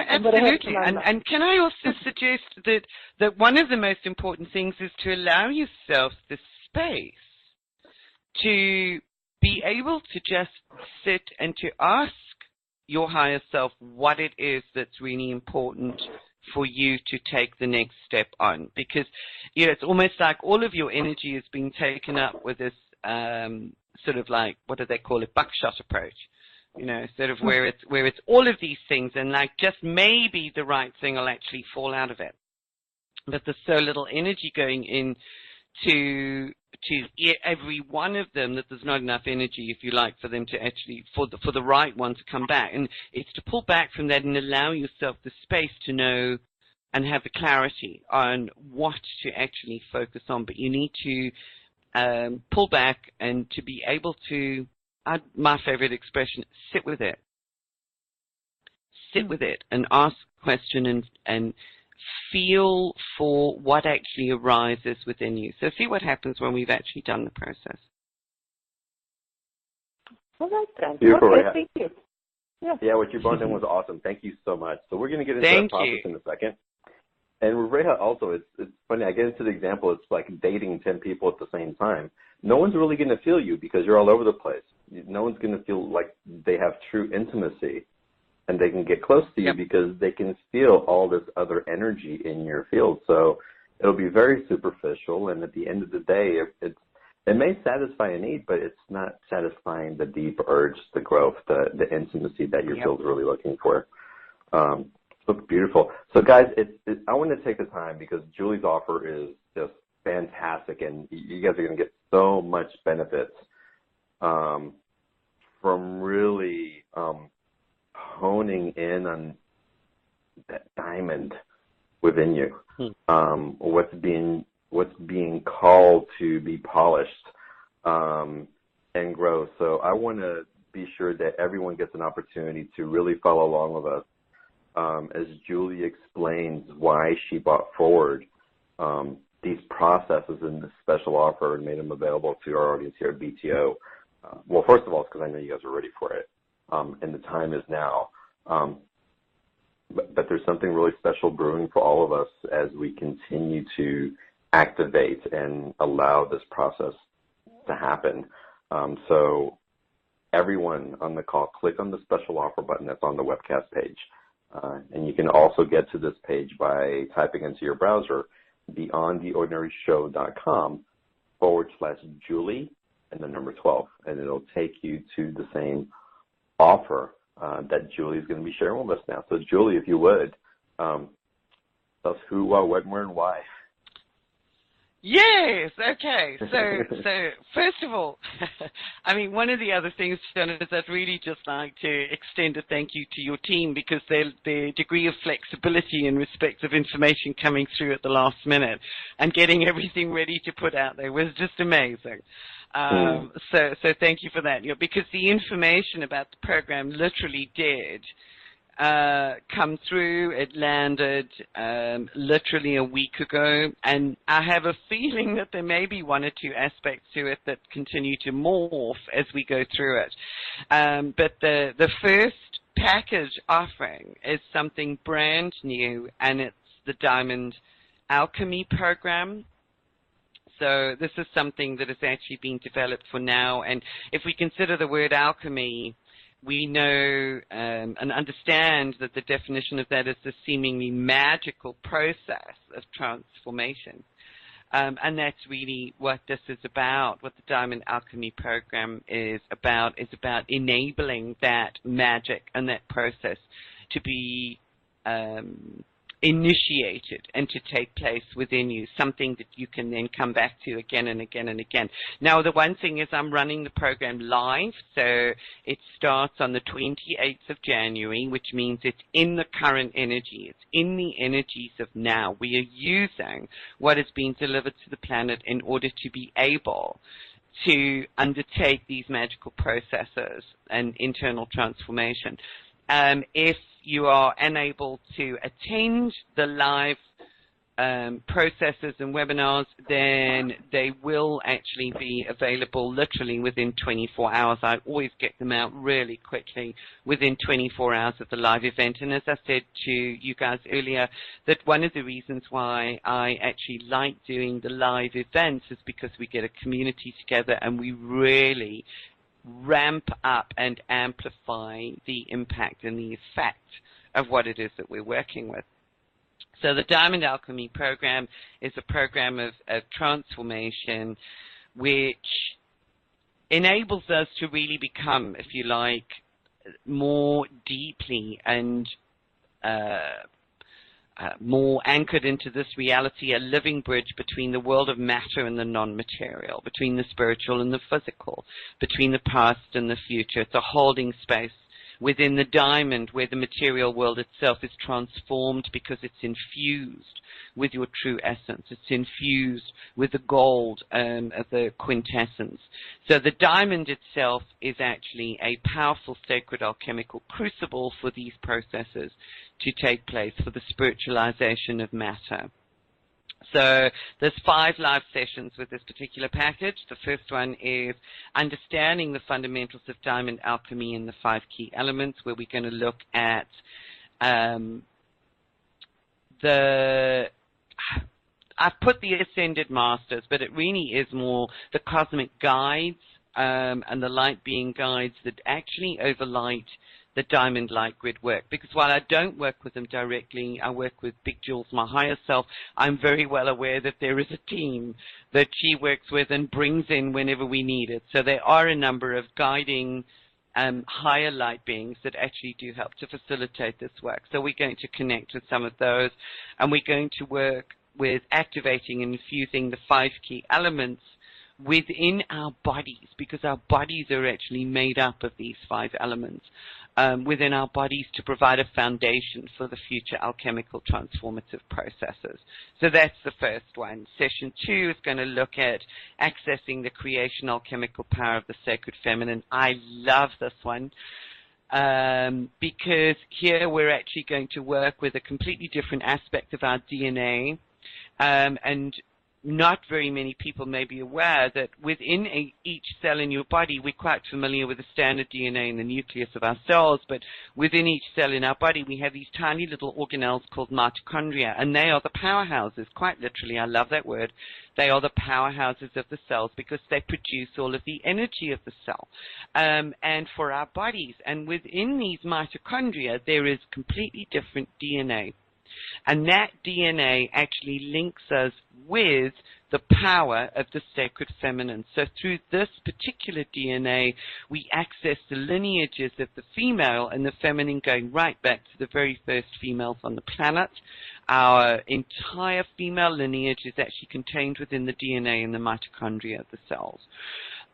absolutely. And can I also suggest that one of the most important things is to allow yourself the space to be able to just sit and to ask your higher self what it is that's really important for you to take the next step on. Because, you know, it's almost like all of your energy is being taken up with this sort of like, what do they call it, buckshot approach. You know, sort of where it's all of these things, and like just maybe the right thing will actually fall out of it. But there's so little energy going in to every one of them that there's not enough energy, if you like, for them to actually, for the right one to come back. And it's to pull back from that and allow yourself the space to know and have the clarity on what to actually focus on. But you need to pull back and to be able to, my favorite expression, sit with it. Sit with it and ask a question and feel for what actually arises within you. So see what happens when we've actually done the process. All right, then. Beautiful. Okay, thank you. Yeah, what you brought in was awesome. Thank you so much. So we're going to get into that process in a second. And Reha, also, it's funny, I get into the example, it's like dating 10 people at the same time. No one's really going to feel you because you're all over the place. No one's going to feel like they have true intimacy and they can get close to you because they can feel all this other energy in your field. So it'll be very superficial, and at the end of the day, it may satisfy a need, but it's not satisfying the deep urge, the growth, the intimacy that your field's really looking for. Looks beautiful. So, guys, I want to take the time because Julie's offer is just fantastic, and you guys are going to get so much benefits from really honing in on that diamond within you, what's being called to be polished and grow. So I want to be sure that everyone gets an opportunity to really follow along with us as Julie explains why she brought forward these processes in this special offer and made them available to our audience here at BTO. Well, first of all, it's because I know you guys are ready for it, and the time is now. But there's something really special brewing for all of us as we continue to activate and allow this process to happen. So everyone on the call, click on the special offer button that's on the webcast page. And you can also get to this page by typing into your browser beyondtheordinaryshow.com/Julie and the number 12, and it'll take you to the same offer that Julie is going to be sharing with us now. So, Julie, if you would, tell us who, what, where, and why. Yes, okay. So first of all, I mean, one of the other things, John, is I'd really just like to extend a thank you to your team because their degree of flexibility in respect of information coming through at the last minute and getting everything ready to put out there was just amazing. So thank you for that. Because the information about the program literally did come through. It landed literally a week ago, and I have a feeling that there may be one or two aspects to it that continue to morph as we go through it. But the first package offering is something brand new, and it's the Diamond Alchemy program. So this is something that is actually being developed for now, and if we consider the word alchemy, we know and understand that the definition of that is the seemingly magical process of transformation. And that's really what this is about, what the Diamond Alchemy program is about enabling that magic and that process to be initiated and to take place within you, something that you can then come back to again and again and again. Now, the one thing is I'm running the program live, so it starts on the 28th of January, which means it's in the current energy. It's in the energies of now. We are using what is being delivered to the planet in order to be able to undertake these magical processes and internal transformation. If you are unable to attend the live processes and webinars, then they will actually be available literally within 24 hours. I always get them out really quickly within 24 hours of the live event. And as I said to you guys earlier, that one of the reasons why I actually like doing the live events is because we get a community together and we really ramp up and amplify the impact and the effect of what it is that we're working with. So the Diamond Alchemy program is a program of transformation which enables us to really become, if you like, more deeply and more anchored into this reality, a living bridge between the world of matter and the non-material, between the spiritual and the physical, between the past and the future. It's a holding space within the diamond where the material world itself is transformed because it's infused with your true essence. It's infused with the gold of the quintessence. So the diamond itself is actually a powerful sacred alchemical crucible for these processes to take place, for the spiritualization of matter. So there's 5 live sessions with this particular package. The first one is understanding the fundamentals of diamond alchemy and the 5 key elements, where we're going to look at I've put the Ascended Masters, but it really is more the cosmic guides and the light being guides that actually overlight the diamond light grid work. Because while I don't work with them directly, I work with Big Jules, my higher self, I'm very well aware that there is a team that she works with and brings in whenever we need it. So there are a number of guiding higher light beings that actually do help to facilitate this work. So we're going to connect with some of those, and we're going to work with activating and infusing the 5 key elements within our bodies, because our bodies are actually made up of these 5 elements within our bodies to provide a foundation for the future alchemical transformative processes. So that's the first one. Session 2 is going to look at accessing the creation alchemical power of the sacred feminine. I love this one because here we're actually going to work with a completely different aspect of our DNA, and not very many people may be aware that within each cell in your body, we're quite familiar with the standard DNA in the nucleus of our cells, but within each cell in our body, we have these tiny little organelles called mitochondria, and they are the powerhouses, quite literally. I love that word. They are the powerhouses of the cells because they produce all of the energy of the cell and for our bodies. And within these mitochondria, there is completely different DNA. And that DNA actually links us with the power of the sacred feminine. So through this particular DNA, we access the lineages of the female and the feminine going right back to the very first females on the planet. Our entire female lineage is actually contained within the DNA and the mitochondria of the cells.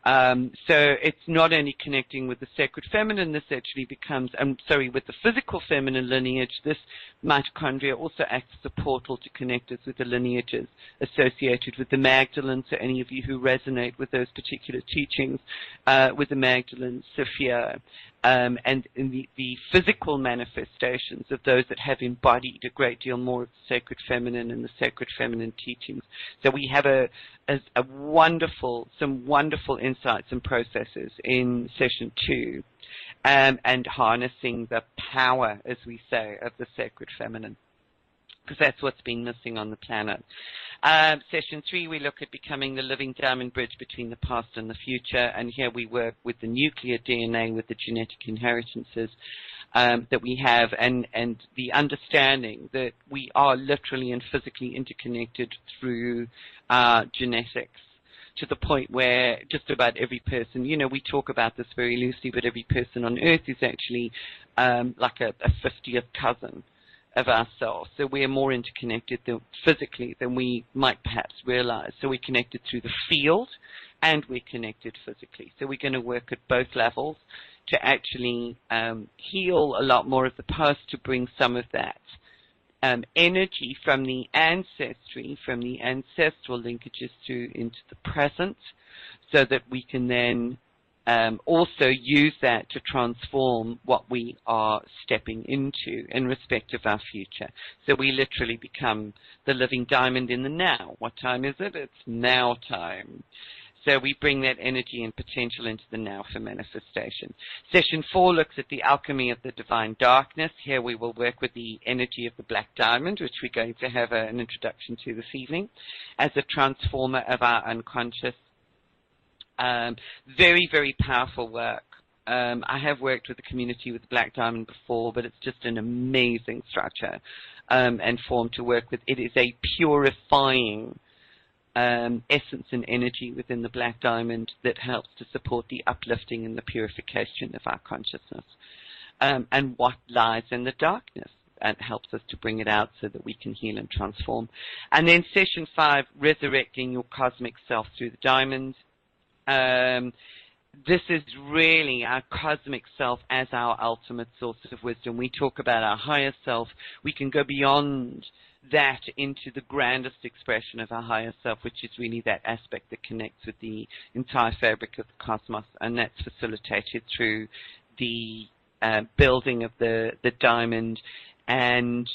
So it's not only connecting with the sacred feminine, this actually becomes, with the physical feminine lineage, this mitochondria also acts as a portal to connect us with the lineages associated with the Magdalene. So any of you who resonate with those particular teachings, with the Magdalene, Sophia, and the physical manifestations of those that have embodied a great deal more of the sacred feminine and the sacred feminine teachings. So we have some wonderful insights and processes in session 2, and harnessing the power, as we say, of the sacred feminine, because that's what's been missing on the planet. Session 3, we look at becoming the living diamond bridge between the past and the future, and here we work with the nuclear DNA, with the genetic inheritances that we have, and the understanding that we are literally and physically interconnected through genetics, to the point where just about every person, we talk about this very loosely, but every person on Earth is actually like a 50th cousin of ourselves. So we are more interconnected physically than we might perhaps realize. So we're connected through the field and we're connected physically. So we're going to work at both levels to actually heal a lot more of the past, to bring some of that energy from the ancestry, from the ancestral linkages into the present, so that we can then also use that to transform what we are stepping into in respect of our future. So we literally become the living diamond in the now. What time is it? It's now time. So we bring that energy and potential into the now for manifestation. Session 4 looks at the alchemy of the divine darkness. Here we will work with the energy of the black diamond, which we're going to have an introduction to this evening, as a transformer of our unconscious. Very, very powerful work. I have worked with the community with Black Diamond before, but it's just an amazing structure and form to work with. It is a purifying essence and energy within the Black Diamond that helps to support the uplifting and the purification of our consciousness and what lies in the darkness, and helps us to bring it out so that we can heal and transform. And then session 5, resurrecting your cosmic self through the diamond. This is really our cosmic self as our ultimate source of wisdom. We talk about our higher self. We can go beyond that into the grandest expression of our higher self, which is really that aspect that connects with the entire fabric of the cosmos, and that's facilitated through the building of the diamond and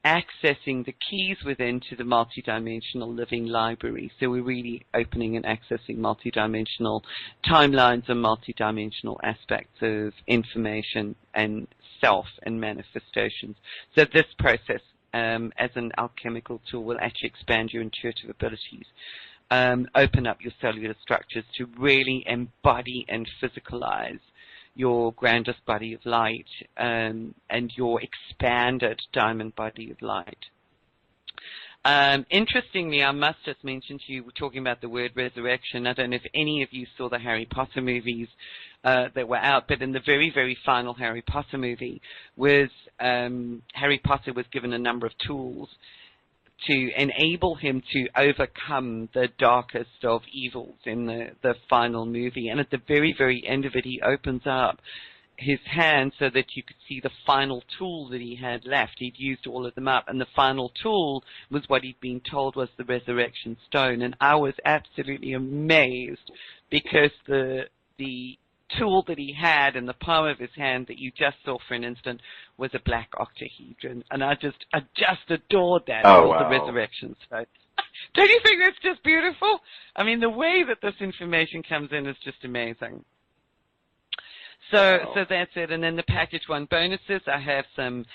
accessing the keys within to the multidimensional living library. So we're really opening and accessing multidimensional timelines and multidimensional aspects of information and self and manifestations. So this process as an alchemical tool will actually expand your intuitive abilities, open up your cellular structures to really embody and physicalize your grandest body of light and your expanded diamond body of light. Interestingly, I must just mention to you, we're talking about the word resurrection. I don't know if any of you saw the Harry Potter movies that were out, but in the very, very final Harry Potter movie was Harry Potter was given a number of tools to enable him to overcome the darkest of evils in the final movie. And at the very, very end of it, he opens up his hand so that you could see the final tool that he had left. He'd used all of them up, and the final tool was what he'd been told was the resurrection stone. And I was absolutely amazed because the tool that he had in the palm of his hand that you just saw for an instant was a black octahedron, and I just adored that. Oh, wow. The resurrection stone. Don't you think that's just beautiful? I mean, the way that this information comes in is just amazing. So that's it. And then the package 1 bonuses, I have some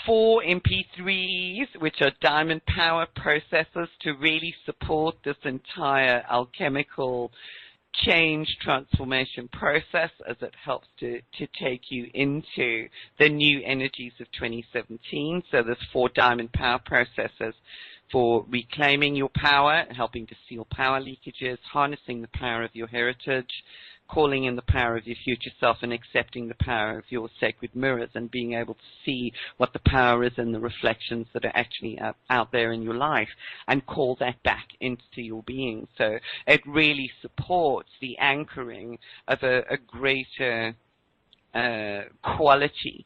4 MP3s, which are diamond power processors to really support this entire alchemical change transformation process as it helps to take you into the new energies of 2017. So there's 4 diamond power processes for reclaiming your power, helping to seal power leakages, harnessing the power of your heritage, calling in the power of your future self, and accepting the power of your sacred mirrors, and being able to see what the power is in the reflections that are actually out there in your life, and call that back into your being. So it really supports the anchoring of a greater quality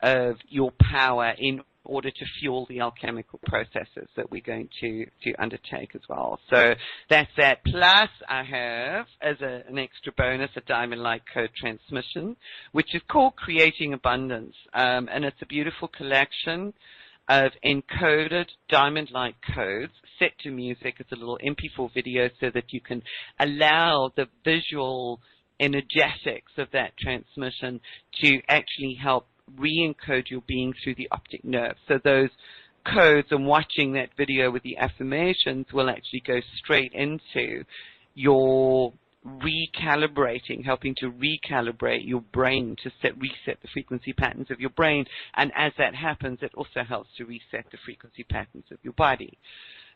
of your power in order to fuel the alchemical processes that we're going to undertake as well. So that's that. Plus, I have, as an extra bonus, a Diamond Light Code transmission, which is called Creating Abundance. And it's a beautiful collection of encoded Diamond Light codes set to music. It's a little MP4 video so that you can allow the visual energetics of that transmission to actually help re-encode your being through the optic nerve. So those codes and watching that video with the affirmations will actually go straight into your recalibrating, helping to recalibrate your brain to reset the frequency patterns of your brain. And as that happens, it also helps to reset the frequency patterns of your body.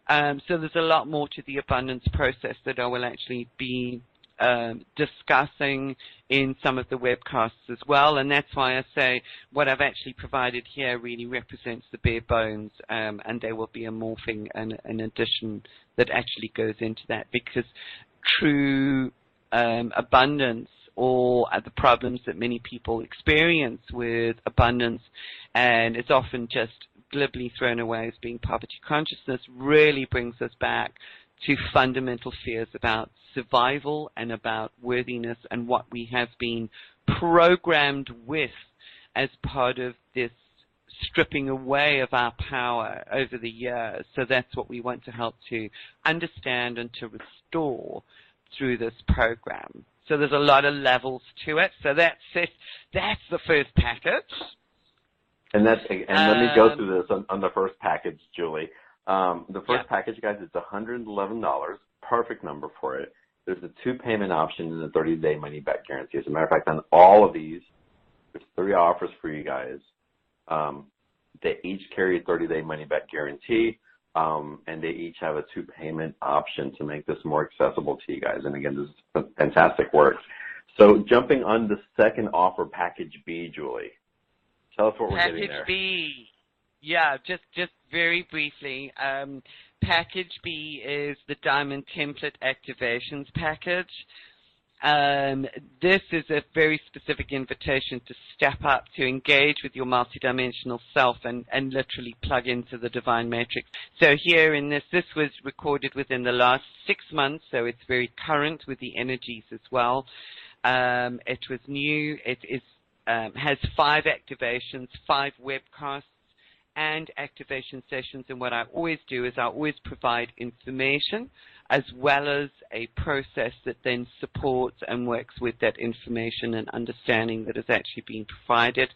So there's a lot more to the abundance process that I will actually be discussing in some of the webcasts as well, and that's why I say what I've actually provided here really represents the bare bones, and there will be a morphing and an addition that actually goes into that, because true abundance, or the problems that many people experience with abundance, and it's often just glibly thrown away as being poverty consciousness, really brings us back to fundamental fears about survival and about worthiness, and what we have been programmed with as part of this stripping away of our power over the years. So that's what we want to help to understand and to restore through this program. So there's a lot of levels to it. So that's it. That's the first package. And let me go through this on the first package, Julie. The first package, guys, it's $111, perfect number for it. there's a 2-payment option in the 30-day money-back guarantee. As a matter of fact, on all of these, there's 3 offers for you guys. They each carry a 30-day money-back guarantee, and they each have a 2-payment option to make this more accessible to you guys. And again, this is fantastic work. So jumping on the second offer, Package B, Julie. Tell us what we're getting there. Package B. Yeah, just very briefly. Package B is the Diamond Template Activations Package. This is a very specific invitation to step up, to engage with your multidimensional self and literally plug into the divine matrix. So here in this was recorded within the last 6 months, so it's very current with the energies as well. It was new. It is has 5 activations, 5 webcasts, and activation sessions. And what I always do is I always provide information as well as a process that then supports and works with that information and understanding that is actually being provided.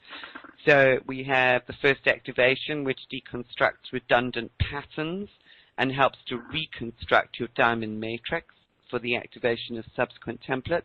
So we have the first activation, which deconstructs redundant patterns and helps to reconstruct your diamond matrix for the activation of subsequent templates.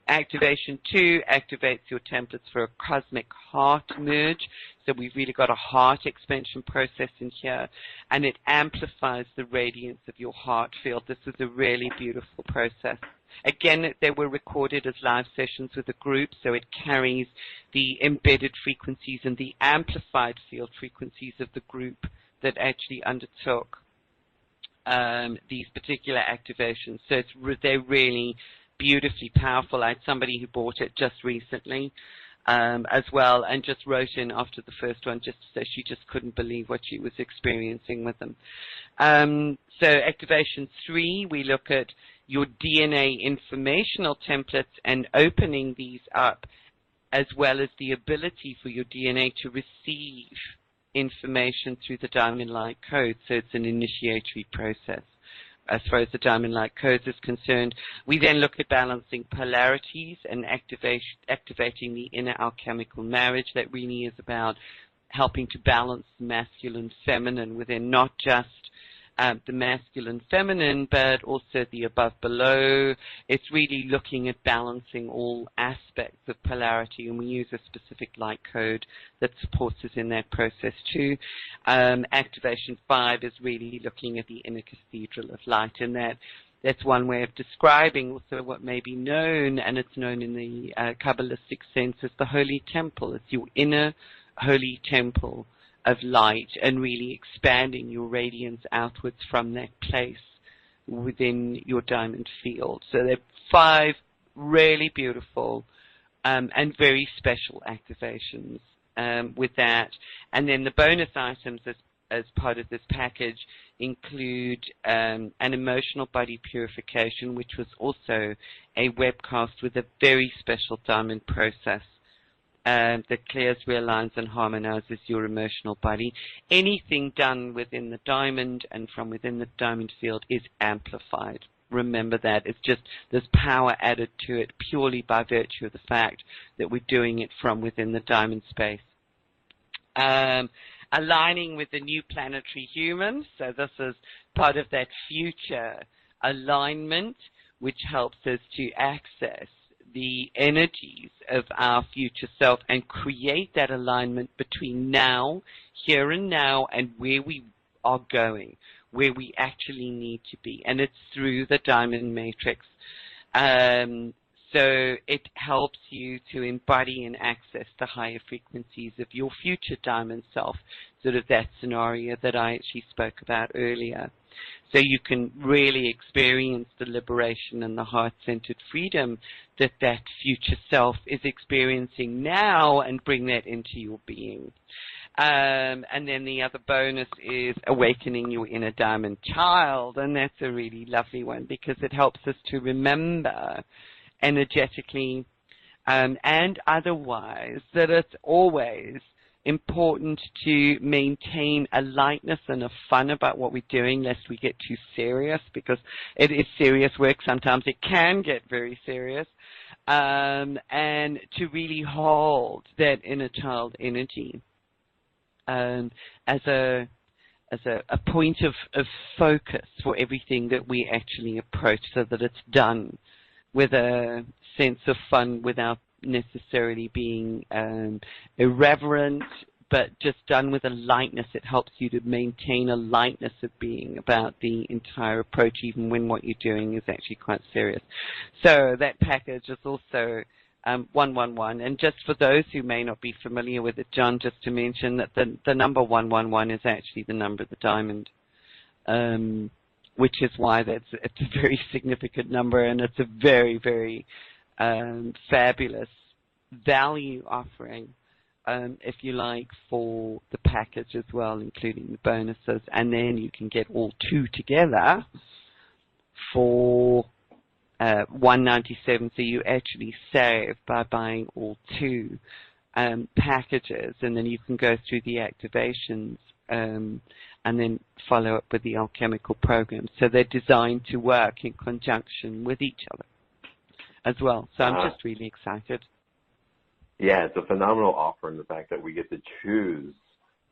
Activation 2 activates your templates for a cosmic heart merge. So we've really got a heart expansion process in here, and it amplifies the radiance of your heart field. This is a really beautiful process. Again, they were recorded as live sessions with a group, so it carries the embedded frequencies and the amplified field frequencies of the group that actually undertook these particular activations. So they're really beautifully powerful. I had somebody who bought it just recently as well, and just wrote in after the first one just to say she just couldn't believe what she was experiencing with them. So activation 3, we look at your DNA informational templates and opening these up, as well as the ability for your DNA to receive information through the Diamond Light Code. So it's an initiatory process. As far as the Diamond Light Codes is concerned, we then look at balancing polarities and activating the inner alchemical marriage. That really is about helping to balance masculine feminine within not just the masculine feminine, but also the above below. It's really looking at balancing all aspects of polarity, and we use a specific light code that supports us in that process too. Activation 5 is really looking at the inner cathedral of light, and that's one way of describing also what may be known, and it's known in the Kabbalistic sense as the holy temple. It's your inner holy temple of light, and really expanding your radiance outwards from that place within your diamond field. So there are 5 really beautiful and very special activations with that. And then the bonus items as part of this package include an emotional body purification, which was also a webcast with a very special diamond process that clears, realigns, and harmonizes your emotional body. Anything done within the diamond and from within the diamond field is amplified. Remember that. It's just there's power added to it purely by virtue of the fact that we're doing it from within the diamond space. Aligning with the new planetary human. So this is part of that future alignment, which helps us to access the energies of our future self and create that alignment between now, here and now, and where we are going, where we actually need to be. And it's through the diamond matrix. So it helps you to embody and access the higher frequencies of your future diamond self, sort of that scenario that I actually spoke about earlier. So you can really experience the liberation and the heart-centered freedom that that future self is experiencing now, and bring that into your being. And then the other bonus is awakening your inner diamond child, and that's a really lovely one because it helps us to remember energetically and otherwise that it's always important to maintain a lightness and a fun about what we're doing, lest we get too serious, because it is serious work. Sometimes it can get very serious, and to really hold that inner child energy as a a point of focus for everything that we actually approach, so that it's done with a sense of fun without necessarily being irreverent, but just done with a lightness. It helps you to maintain a lightness of being about the entire approach, even when what you're doing is actually quite serious. So that package is also 111. And just for those who may not be familiar with it, John, just to mention that the number 111 is actually the number of the diamond, which is why it's a very significant number, and it's a very, very fabulous value offering, if you like, for the package as well, including the bonuses. And then you can get all two together for $197. So you actually save by buying all two packages, and then you can go through the activations and then follow up with the alchemical program. So they're designed to work in conjunction with each other as well. So I'm just really excited. Yeah, it's a phenomenal offer, and the fact that we get to choose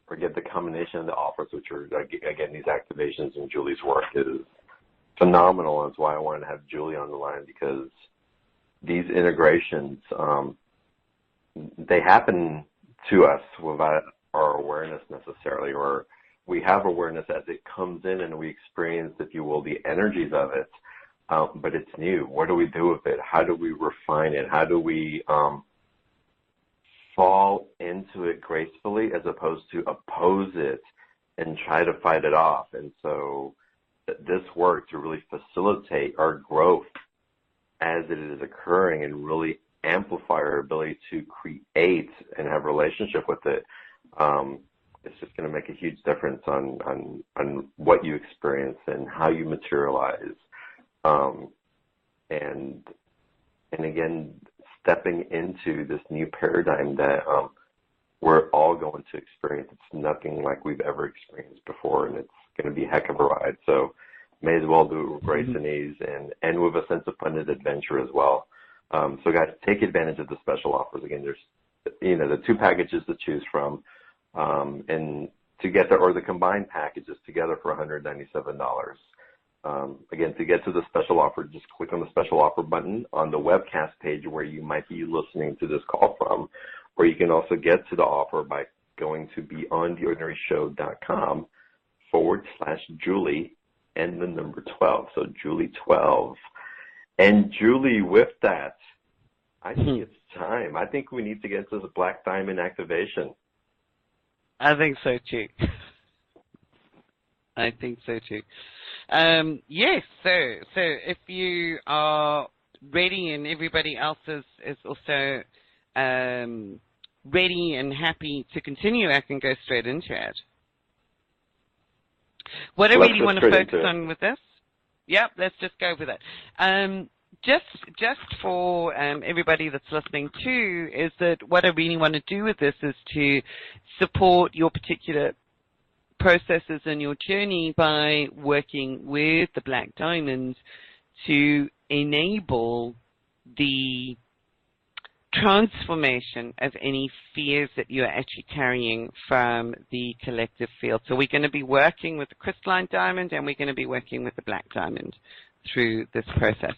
or get the combination of the offers, which are, again, these activations and Julie's work, is phenomenal. That's why I wanted to have Julie on the line, because these integrations, they happen to us without our awareness necessarily, or we have awareness as it comes in and we experience, if you will, the energies of it. But it's new. What do we do with it? How do we refine it? How do we fall into it gracefully as opposed to oppose it and try to fight it off? And so this work to really facilitate our growth as it is occurring and really amplify our ability to create and have a relationship with it, it's just going to make a huge difference on what you experience and how you materialize. And again, stepping into this new paradigm that we're all going to experience. It's nothing like we've ever experienced before, and it's going to be a heck of a ride. So may as well do it with grace and ease and with a sense of fun and adventure as well. So guys, take advantage of the special offers. Again, there's, the two packages to choose from, and together, or the combined packages together for $197. Again, to get to the special offer, just click on the special offer button on the webcast page where you might be listening to this call from, or you can also get to the offer by going to beyondtheordinaryshow.com/Julie and the number 12. So Julie 12. And Julie, with that, I think it's time. I think we need to get to the Black Diamond activation. I think so too. I think so too. Yes, so if you are ready and everybody else is also ready and happy to continue, I can go straight into it. What I really want to focus on with this, let's just go with it. Just for everybody that's listening too, is that what I really want to do with this is to support your particular processes in your journey by working with the Black Diamond to enable the transformation of any fears that you're actually carrying from the collective field. So we're going to be working with the crystalline diamond, and we're going to be working with the Black Diamond through this process.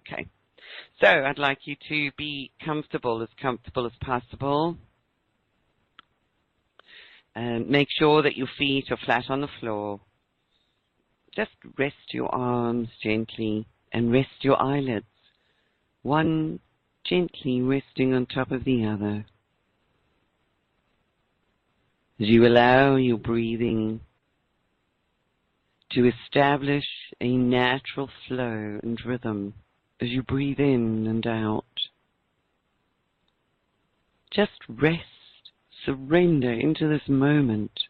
Okay, so I'd like you to be comfortable as possible. And make sure that your feet are flat on the floor. Just rest your arms gently and rest your eyelids, one gently resting on top of the other. As you allow your breathing to establish a natural flow and rhythm as you breathe in and out. Just rest. Surrender into this moment,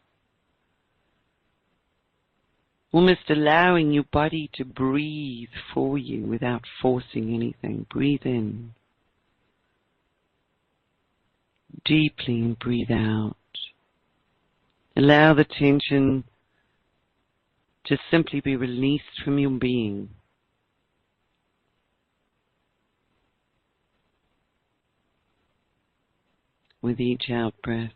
almost allowing your body to breathe for you without forcing anything. Breathe in deeply and breathe out. Allow the tension to simply be released from your being. With each out-breath,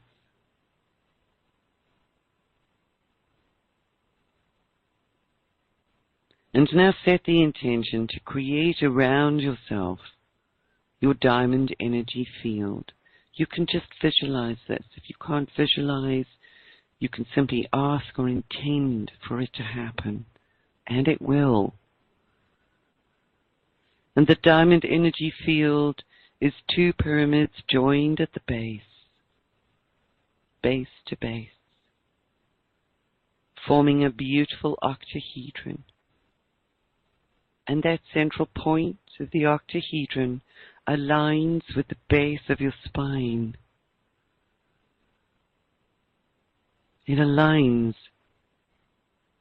And now set the intention to create around yourself your diamond energy field. You can just visualize this. If you can't visualize, you can simply ask or intend for it to happen, and it will. And the diamond energy field is two pyramids joined at the base to base, forming a beautiful octahedron. And that central point of the octahedron aligns with the base of your spine. It aligns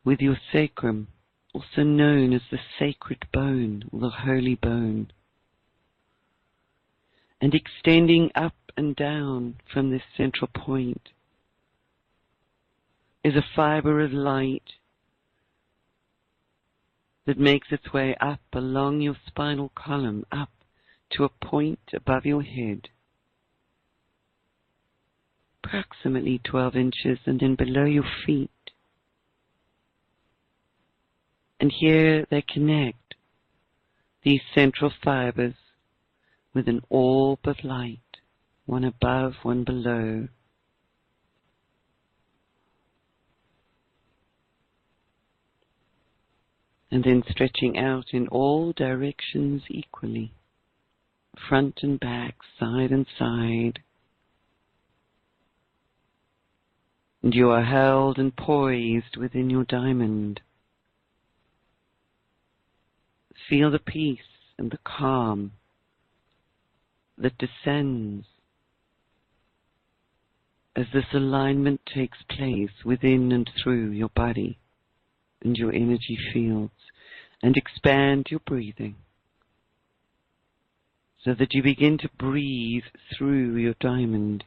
with your sacrum, also known as the sacred bone or the holy bone. And extending up and down from this central point is a fiber of light that makes its way up along your spinal column, up to a point above your head, approximately 12 inches, and then below your feet. And here they connect, these central fibers, with an orb of light, one above, one below. And then stretching out in all directions equally, front and back, side and side. And you are held and poised within your diamond. Feel the peace and the calm that descends as this alignment takes place within and through your body and your energy fields, and expand your breathing so that you begin to breathe through your diamond.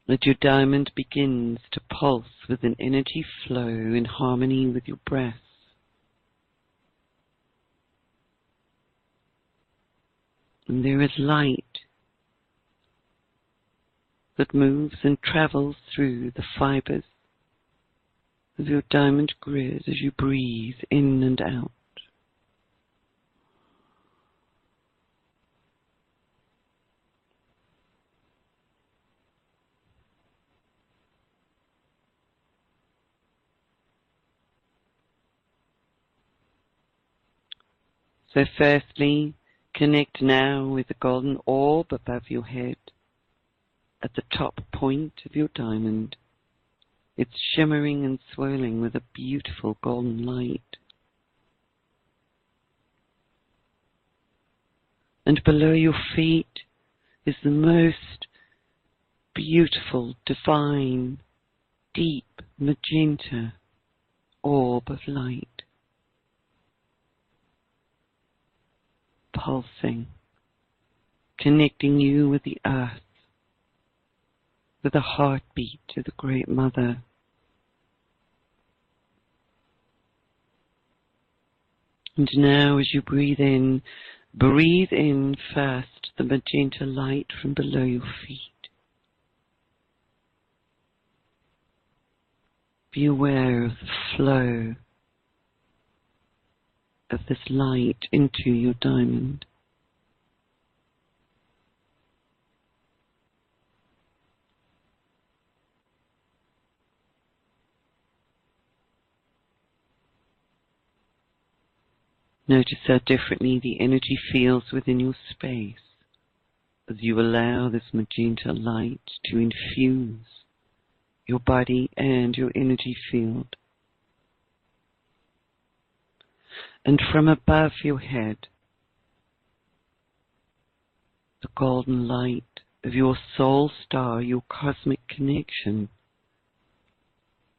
That your diamond begins to pulse with an energy flow in harmony with your breath. And there is light that moves and travels through the fibers of your diamond grid as you breathe in and out. So firstly, connect now with the golden orb above your head, at the top point of your diamond. It's shimmering and swirling with a beautiful golden light. And below your feet is the most beautiful, divine, deep magenta orb of light, pulsing, connecting you with the earth, with the heartbeat of the Great Mother. And now as you breathe in first the magenta light from below your feet. Be aware of the flow of this light into your diamond. Notice how differently the energy feels within your space as you allow this magenta light to infuse your body and your energy field. And from above your head, the golden light of your soul star, your cosmic connection,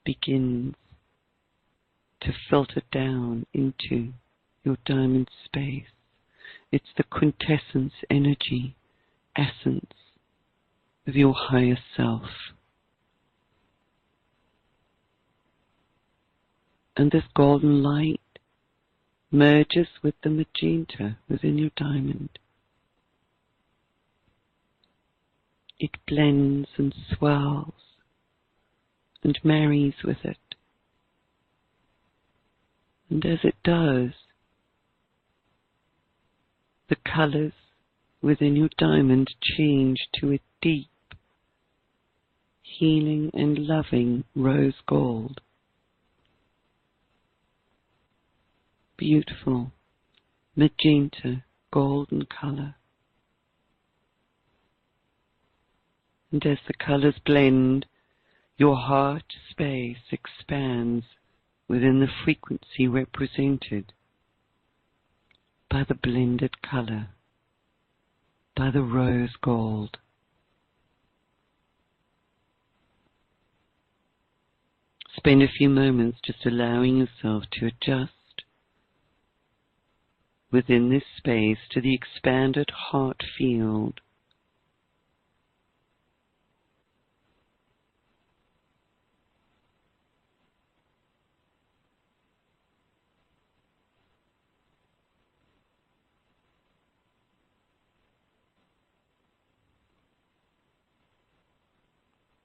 begins to filter down into your diamond space. It's the quintessence energy, essence of your higher self. And this golden light merges with the magenta within your diamond. It blends and swells and marries with it. And as it does, the colors within your diamond change to a deep, healing and loving rose gold. Beautiful, magenta, golden color. And as the colors blend, your heart space expands within the frequency represented by the blended color, by the rose gold. Spend a few moments just allowing yourself to adjust within this space to the expanded heart field.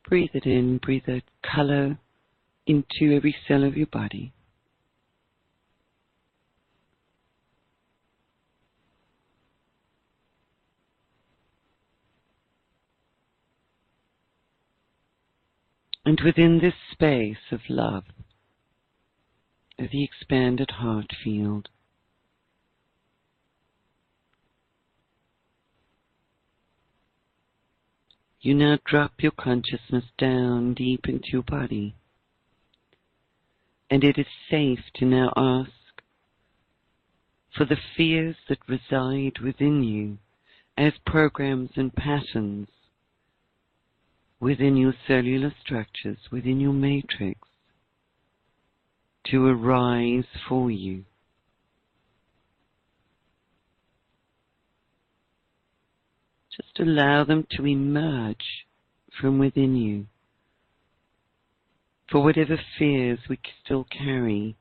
Breathe it in, breathe that color into every cell of your body. And within this space of love, of the expanded heart field, you now drop your consciousness down deep into your body. And it is safe to now ask for the fears that reside within you as programs and patterns within your cellular structures, within your matrix, to arise for you. Just allow them to emerge from within you. For whatever fears we still carry,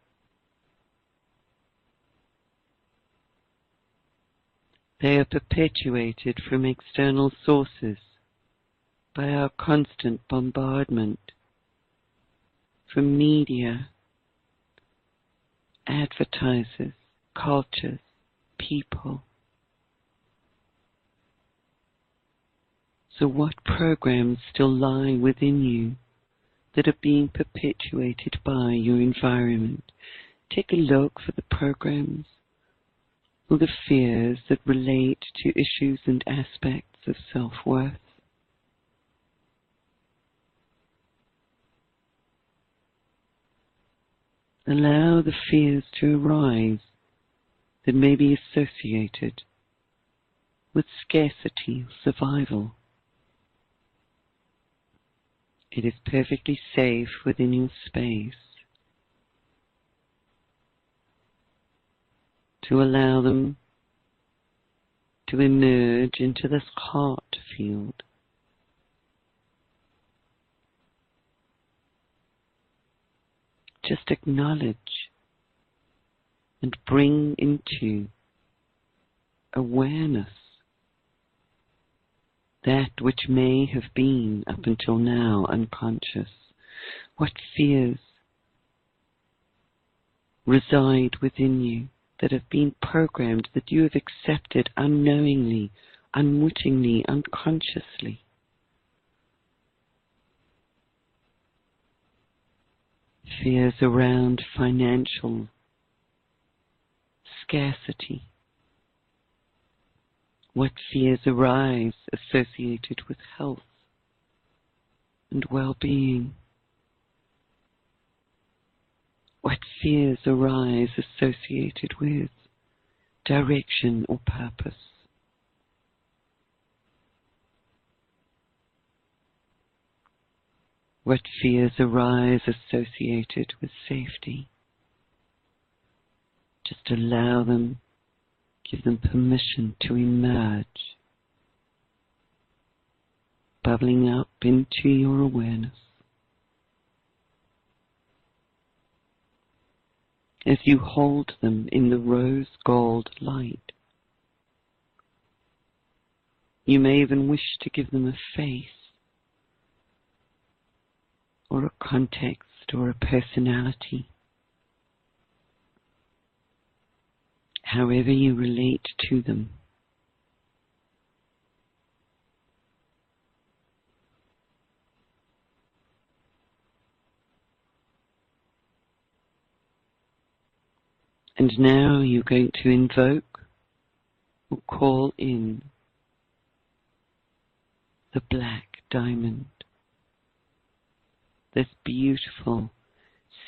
they are perpetuated from external sources by our constant bombardment from media, advertisers, cultures, people. So what programs still lie within you that are being perpetuated by your environment? Take a look for the programs or the fears that relate to issues and aspects of self-worth. Allow the fears to arise that may be associated with scarcity or survival. It is perfectly safe within your space to allow them to emerge into this heart field. Just acknowledge and bring into awareness that which may have been up until now unconscious. What fears reside within you that have been programmed, that you have accepted unknowingly, unwittingly, unconsciously? Fears around financial scarcity. What fears arise associated with health and well-being? What fears arise associated with direction or purpose? What fears arise associated with safety? Just allow them, give them permission to emerge, bubbling up into your awareness. As you hold them in the rose gold light, you may even wish to give them a face or a context or a personality. However you relate to them. And now you're going to invoke or call in the black diamond, this beautiful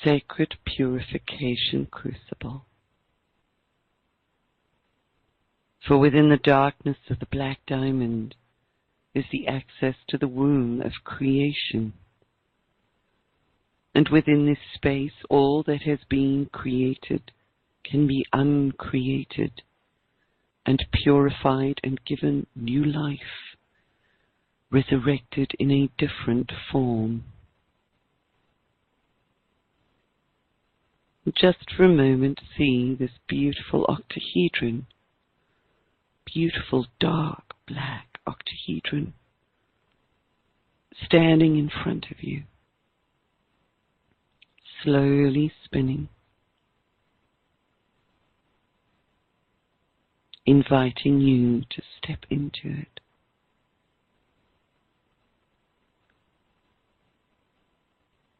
sacred purification crucible. For within the darkness of the black diamond is the access to the womb of creation. And within this space, all that has been created can be uncreated and purified and given new life, resurrected in a different form. Just for a moment, see this beautiful octahedron, beautiful dark black octahedron, standing in front of you, slowly spinning, inviting you to step into it.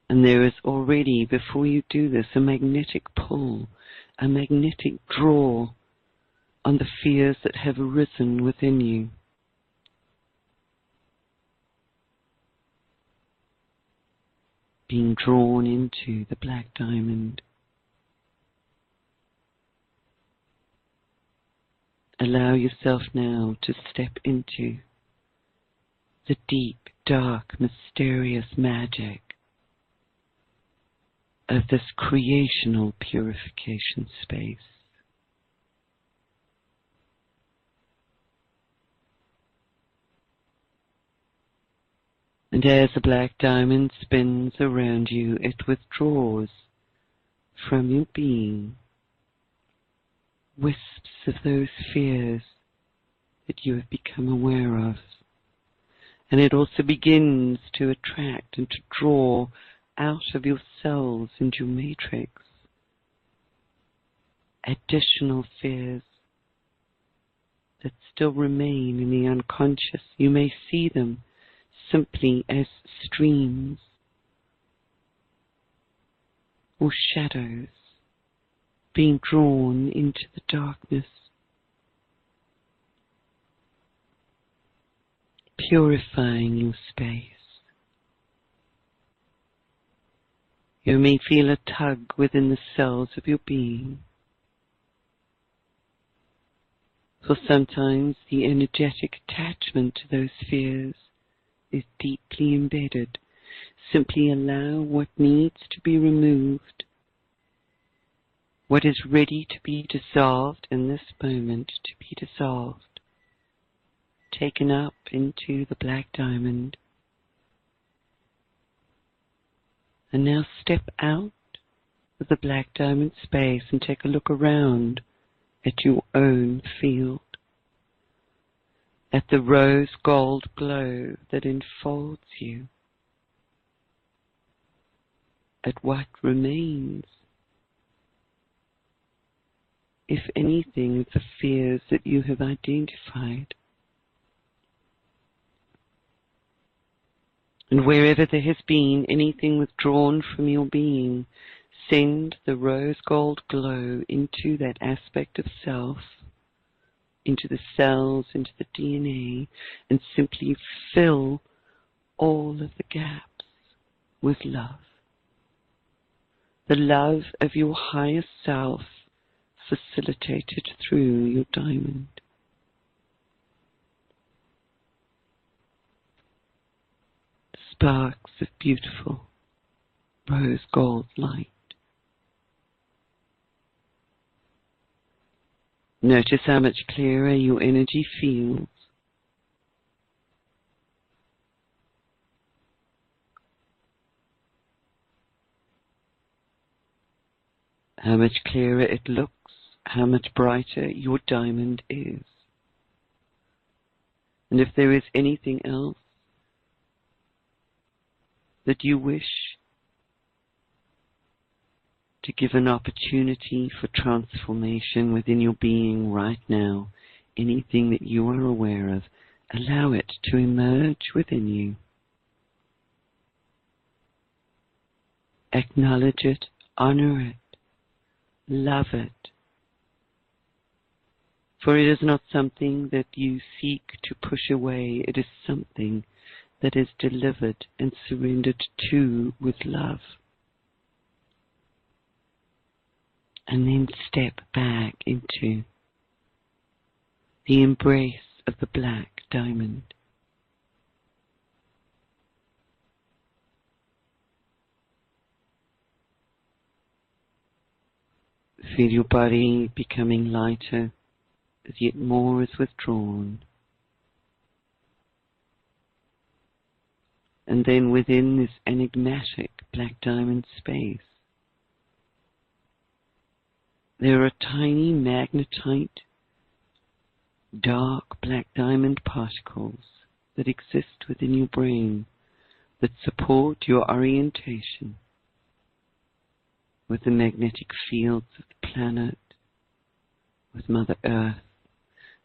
And there is already, before you do this, a magnetic pull, a magnetic draw on the fears that have arisen within you. Being drawn into the black diamond. Allow yourself now to step into the deep, dark, mysterious magic of this creational purification space. And as the black diamond spins around you, it withdraws from your being wisps of those fears that you have become aware of. And it also begins to attract and to draw out of your cells and your matrix additional fears that still remain in the unconscious. You may see them simply as streams or shadows being drawn into the darkness, purifying your space. You may feel a tug within the cells of your being. For sometimes the energetic attachment to those fears is deeply embedded. Simply allow what needs to be removed, what is ready to be dissolved in this moment to be dissolved, taken up into the black diamond. And now step out of the black diamond space and take a look around at your own field, at the rose gold glow that enfolds you, at what remains, if anything, of the fears that you have identified. And wherever there has been anything withdrawn from your being, send the rose gold glow into that aspect of self, into the cells, into the DNA, and simply fill all of the gaps with love. The love of your higher self facilitated through your diamond. Sparks of beautiful rose gold light. Notice how much clearer your energy feels. How much clearer it looks, how much brighter your diamond is. And if there is anything else that you wish to give an opportunity for transformation within your being right now, anything that you are aware of, allow it to emerge within you. Acknowledge it, honor it, love it. For it is not something that you seek to push away, it is something that is delivered and surrendered to with love. And then step back into the embrace of the black diamond. Feel your body becoming lighter as yet more is withdrawn. And then within this enigmatic black diamond space, there are tiny magnetite, dark black diamond particles that exist within your brain that support your orientation with the magnetic fields of the planet, with Mother Earth,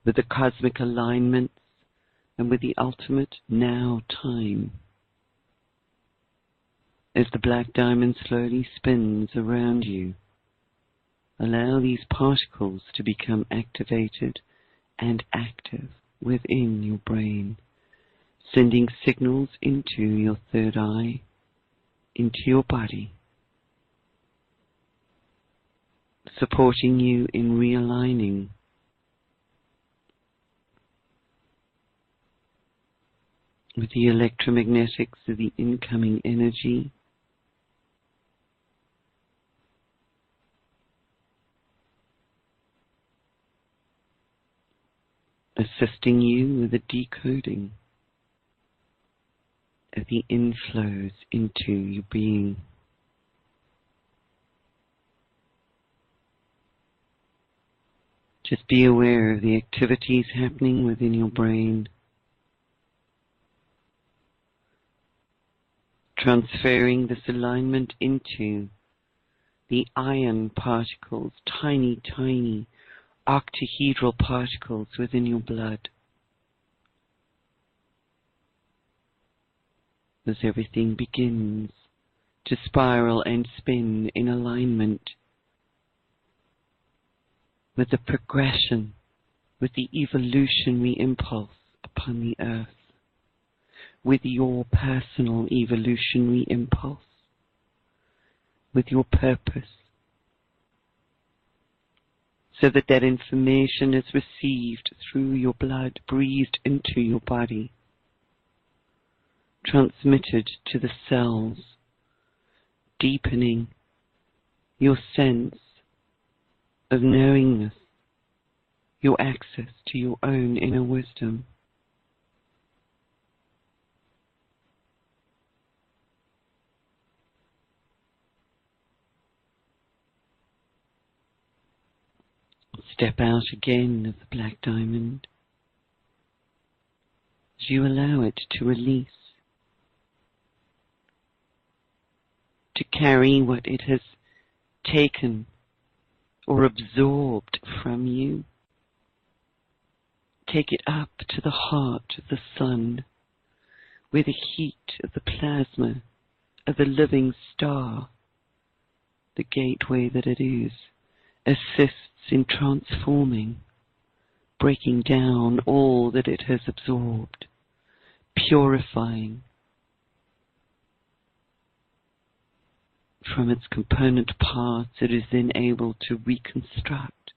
with the cosmic alignments, and with the ultimate now time. As the black diamond slowly spins around you, allow these particles to become activated and active within your brain, sending signals into your third eye, into your body, supporting you in realigning with the electromagnetics of the incoming energy, assisting you with the decoding of the inflows into your being. Just be aware of the activities happening within your brain, transferring this alignment into the ion particles, tiny, tiny octahedral particles within your blood. As everything begins to spiral and spin in alignment with the progression, with the evolutionary impulse upon the earth, with your personal evolutionary impulse, with your purpose, so that that information is received through your blood, breathed into your body, transmitted to the cells, deepening your sense of knowingness, your access to your own inner wisdom. Step out again of the black diamond as you allow it to release, to carry what it has taken or absorbed from you. Take it up to the heart of the sun, where the heat of the plasma of the living star, the gateway that it is, assists in transforming, breaking down all that it has absorbed, purifying from its component parts. It is then able to reconstruct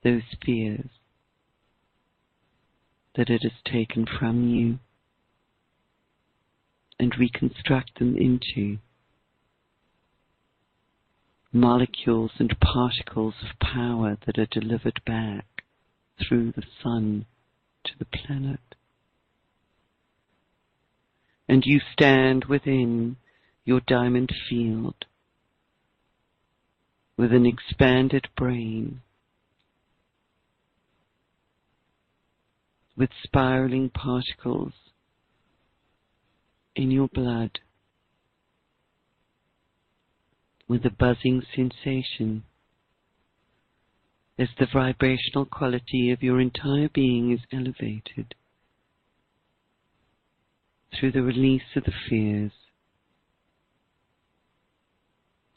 those spheres that it has taken from you and reconstruct them into molecules and particles of power that are delivered back through the sun to the planet. And you stand within your diamond field with an expanded brain, with spiraling particles in your blood with a buzzing sensation as the vibrational quality of your entire being is elevated through the release of the fears.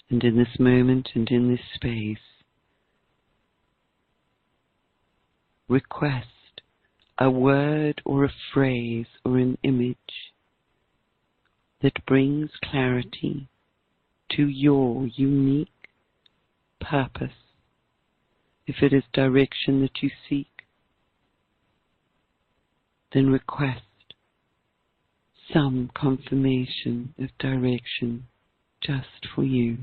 And in this moment and in this space, request a word or a phrase or an image that brings clarity to your unique purpose, if it is direction that you seek. Then request some confirmation of direction just for you.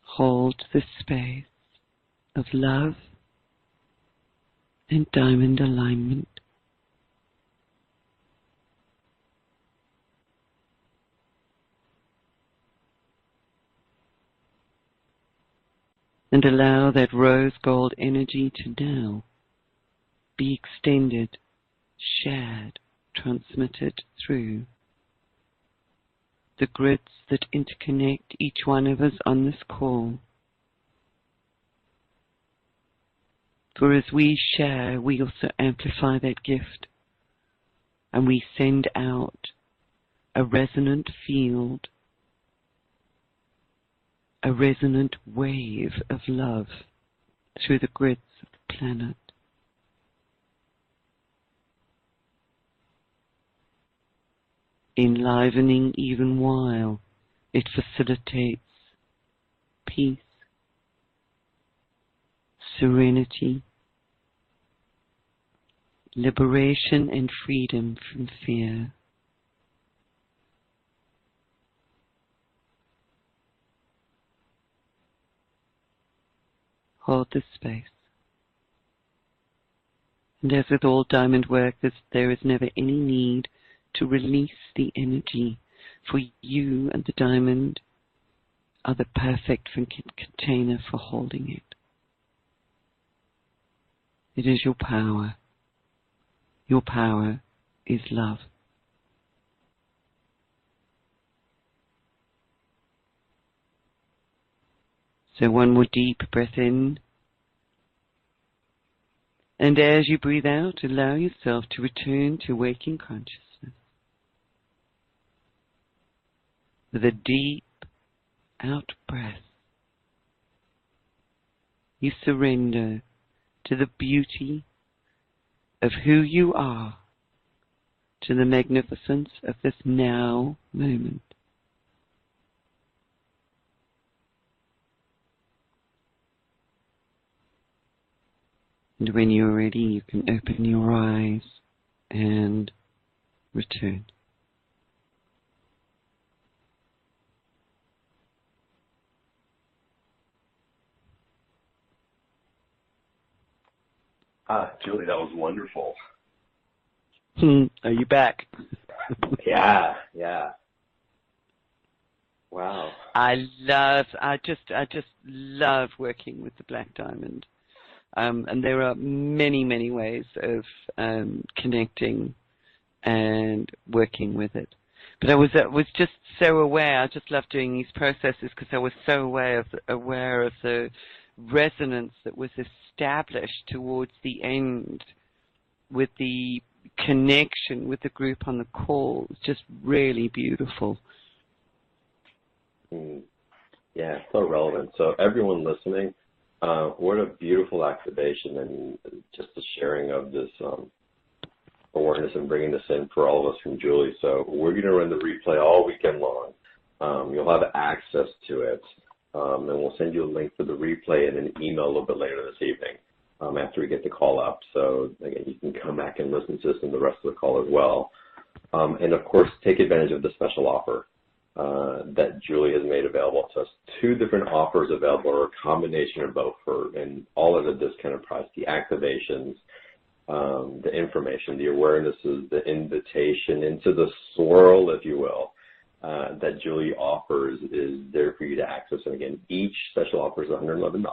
Hold the space of love and diamond alignment. And allow that rose gold energy to now be extended, shared, transmitted through the grids that interconnect each one of us on this call. For as we share, we also amplify that gift, and we send out a resonant field, a resonant wave of love through the grids of the planet. Enlivening even while it facilitates peace, serenity, liberation and freedom from fear. Hold this space. And as with all diamond work, there is never any need to release the energy, for you and the diamond are the perfect container for holding it. It is your power. Your power is love. So one more deep breath in. And as you breathe out, allow yourself to return to waking consciousness. With a deep out breath, you surrender to the beauty of who you are, to the magnificence of this now moment. And when you're ready, you can open your eyes and return. Julie, that was wonderful. Are you back? Yeah. Wow. I just love working with the black diamond. And there are many, many ways of connecting and working with it. But I was just so aware. I just love doing these processes because I was so aware of the resonance that was established towards the end with the connection with the group on the call. It's just really beautiful. Yeah, so relevant. So everyone listening, what a beautiful activation, and just the sharing of this awareness and bringing this in for all of us from Julie. So we're going to run the replay all weekend long. You'll have access to it, and we'll send you a link for the replay in an email a little bit later this evening after we get the call up. So again, you can come back and listen to this and the rest of the call as well. And of course, take advantage of the special offer that Julie has made available to us. 2 different offers available, or a combination of both, and all at a discounted price. The activations, the information, the awarenesses, the invitation into the swirl, if you will, that Julie offers is there for you to access. And again, each special offer is $111.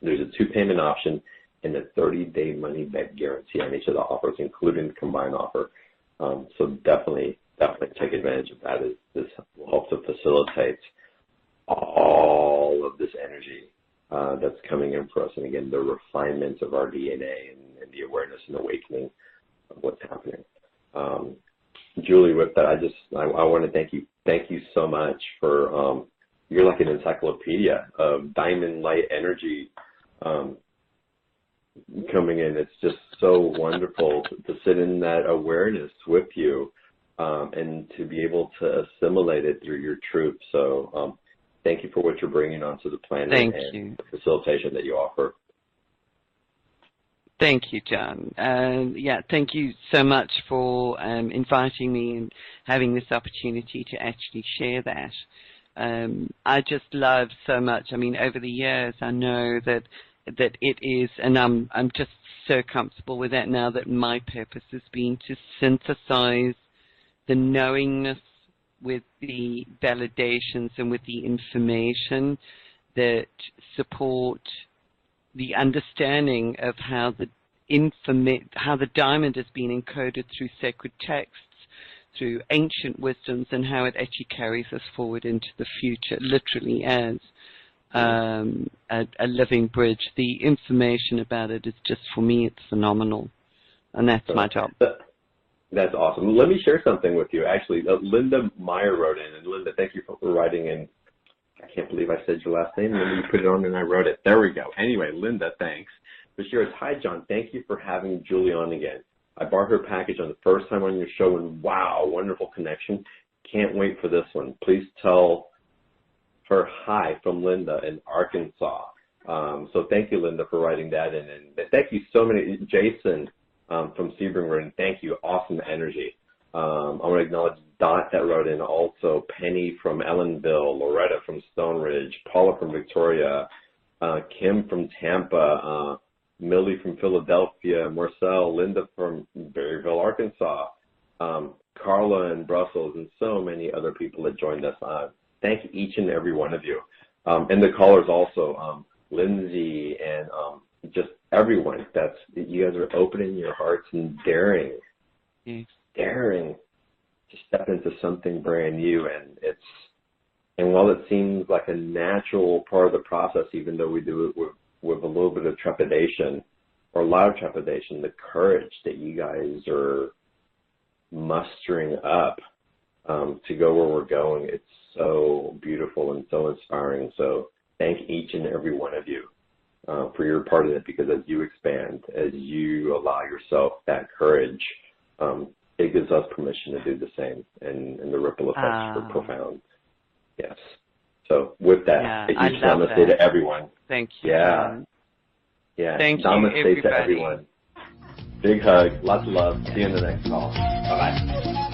There's a 2-payment option, and a 30-day money-back guarantee on each of the offers, including the combined offer. So definitely take advantage of that. This will help to facilitate all of this energy that's coming in for us. And again, the refinement of our DNA and the awareness and awakening of what's happening. Julie, with that, I want to thank you. Thank you so much for, you're like an encyclopedia of diamond light energy coming in. It's just so wonderful to sit in that awareness with you and to be able to assimilate it through your truth. So thank you for what you're bringing onto the planet and the facilitation that you offer. Thank you, John. Thank you so much for inviting me and having this opportunity to actually share that. I just love so much. I mean, over the years, I know that it is, and I'm just so comfortable with that now, that my purpose has been to synthesize the knowingness with the validations and with the information that support the understanding of how the diamond has been encoded through sacred texts, through ancient wisdoms, and how it actually carries us forward into the future, literally as a living bridge. The information about it is just, for me, it's phenomenal, and that's my job. That's awesome. Let me share something with you. Actually, Linda Meyer wrote in, and Linda, thank you for writing in. I can't believe I said your last name, and then you put it on and I wrote it. There we go. Anyway, Linda, thanks. But she writes, "Hi, John. Thank you for having Julie on again. I bought her package on the first time on your show, and wow, wonderful connection. Can't wait for this one. Please tell her hi from Linda in Arkansas." So thank you, Linda, for writing that in. And thank you so many. Jason from Sebring, thank you. Awesome energy. I want to acknowledge Dot that wrote in also, Penny from Ellenville, Loretta from Stone Ridge, Paula from Victoria, Kim from Tampa, Millie from Philadelphia, Marcel, Linda from Berryville, Arkansas, Carla in Brussels, and so many other people that joined us. Thank each and every one of you. And the callers also, Lindsay and just everyone. You guys are opening your hearts and daring to step into something brand new, and while it seems like a natural part of the process, even though we do it with a little bit of trepidation or a lot of trepidation, the courage that you guys are mustering up to go where we're going, it's so beautiful and so inspiring. So thank each and every one of you for your part of it, because as you expand, as you allow yourself that courage, it gives us permission to do the same, and the ripple effects are profound. Yes. So with that, a huge namaste to everyone. Thank you. Yeah. Thank you, namaste everybody. to everyone. Big hug. Lots of love. See you in the next call. Bye-bye.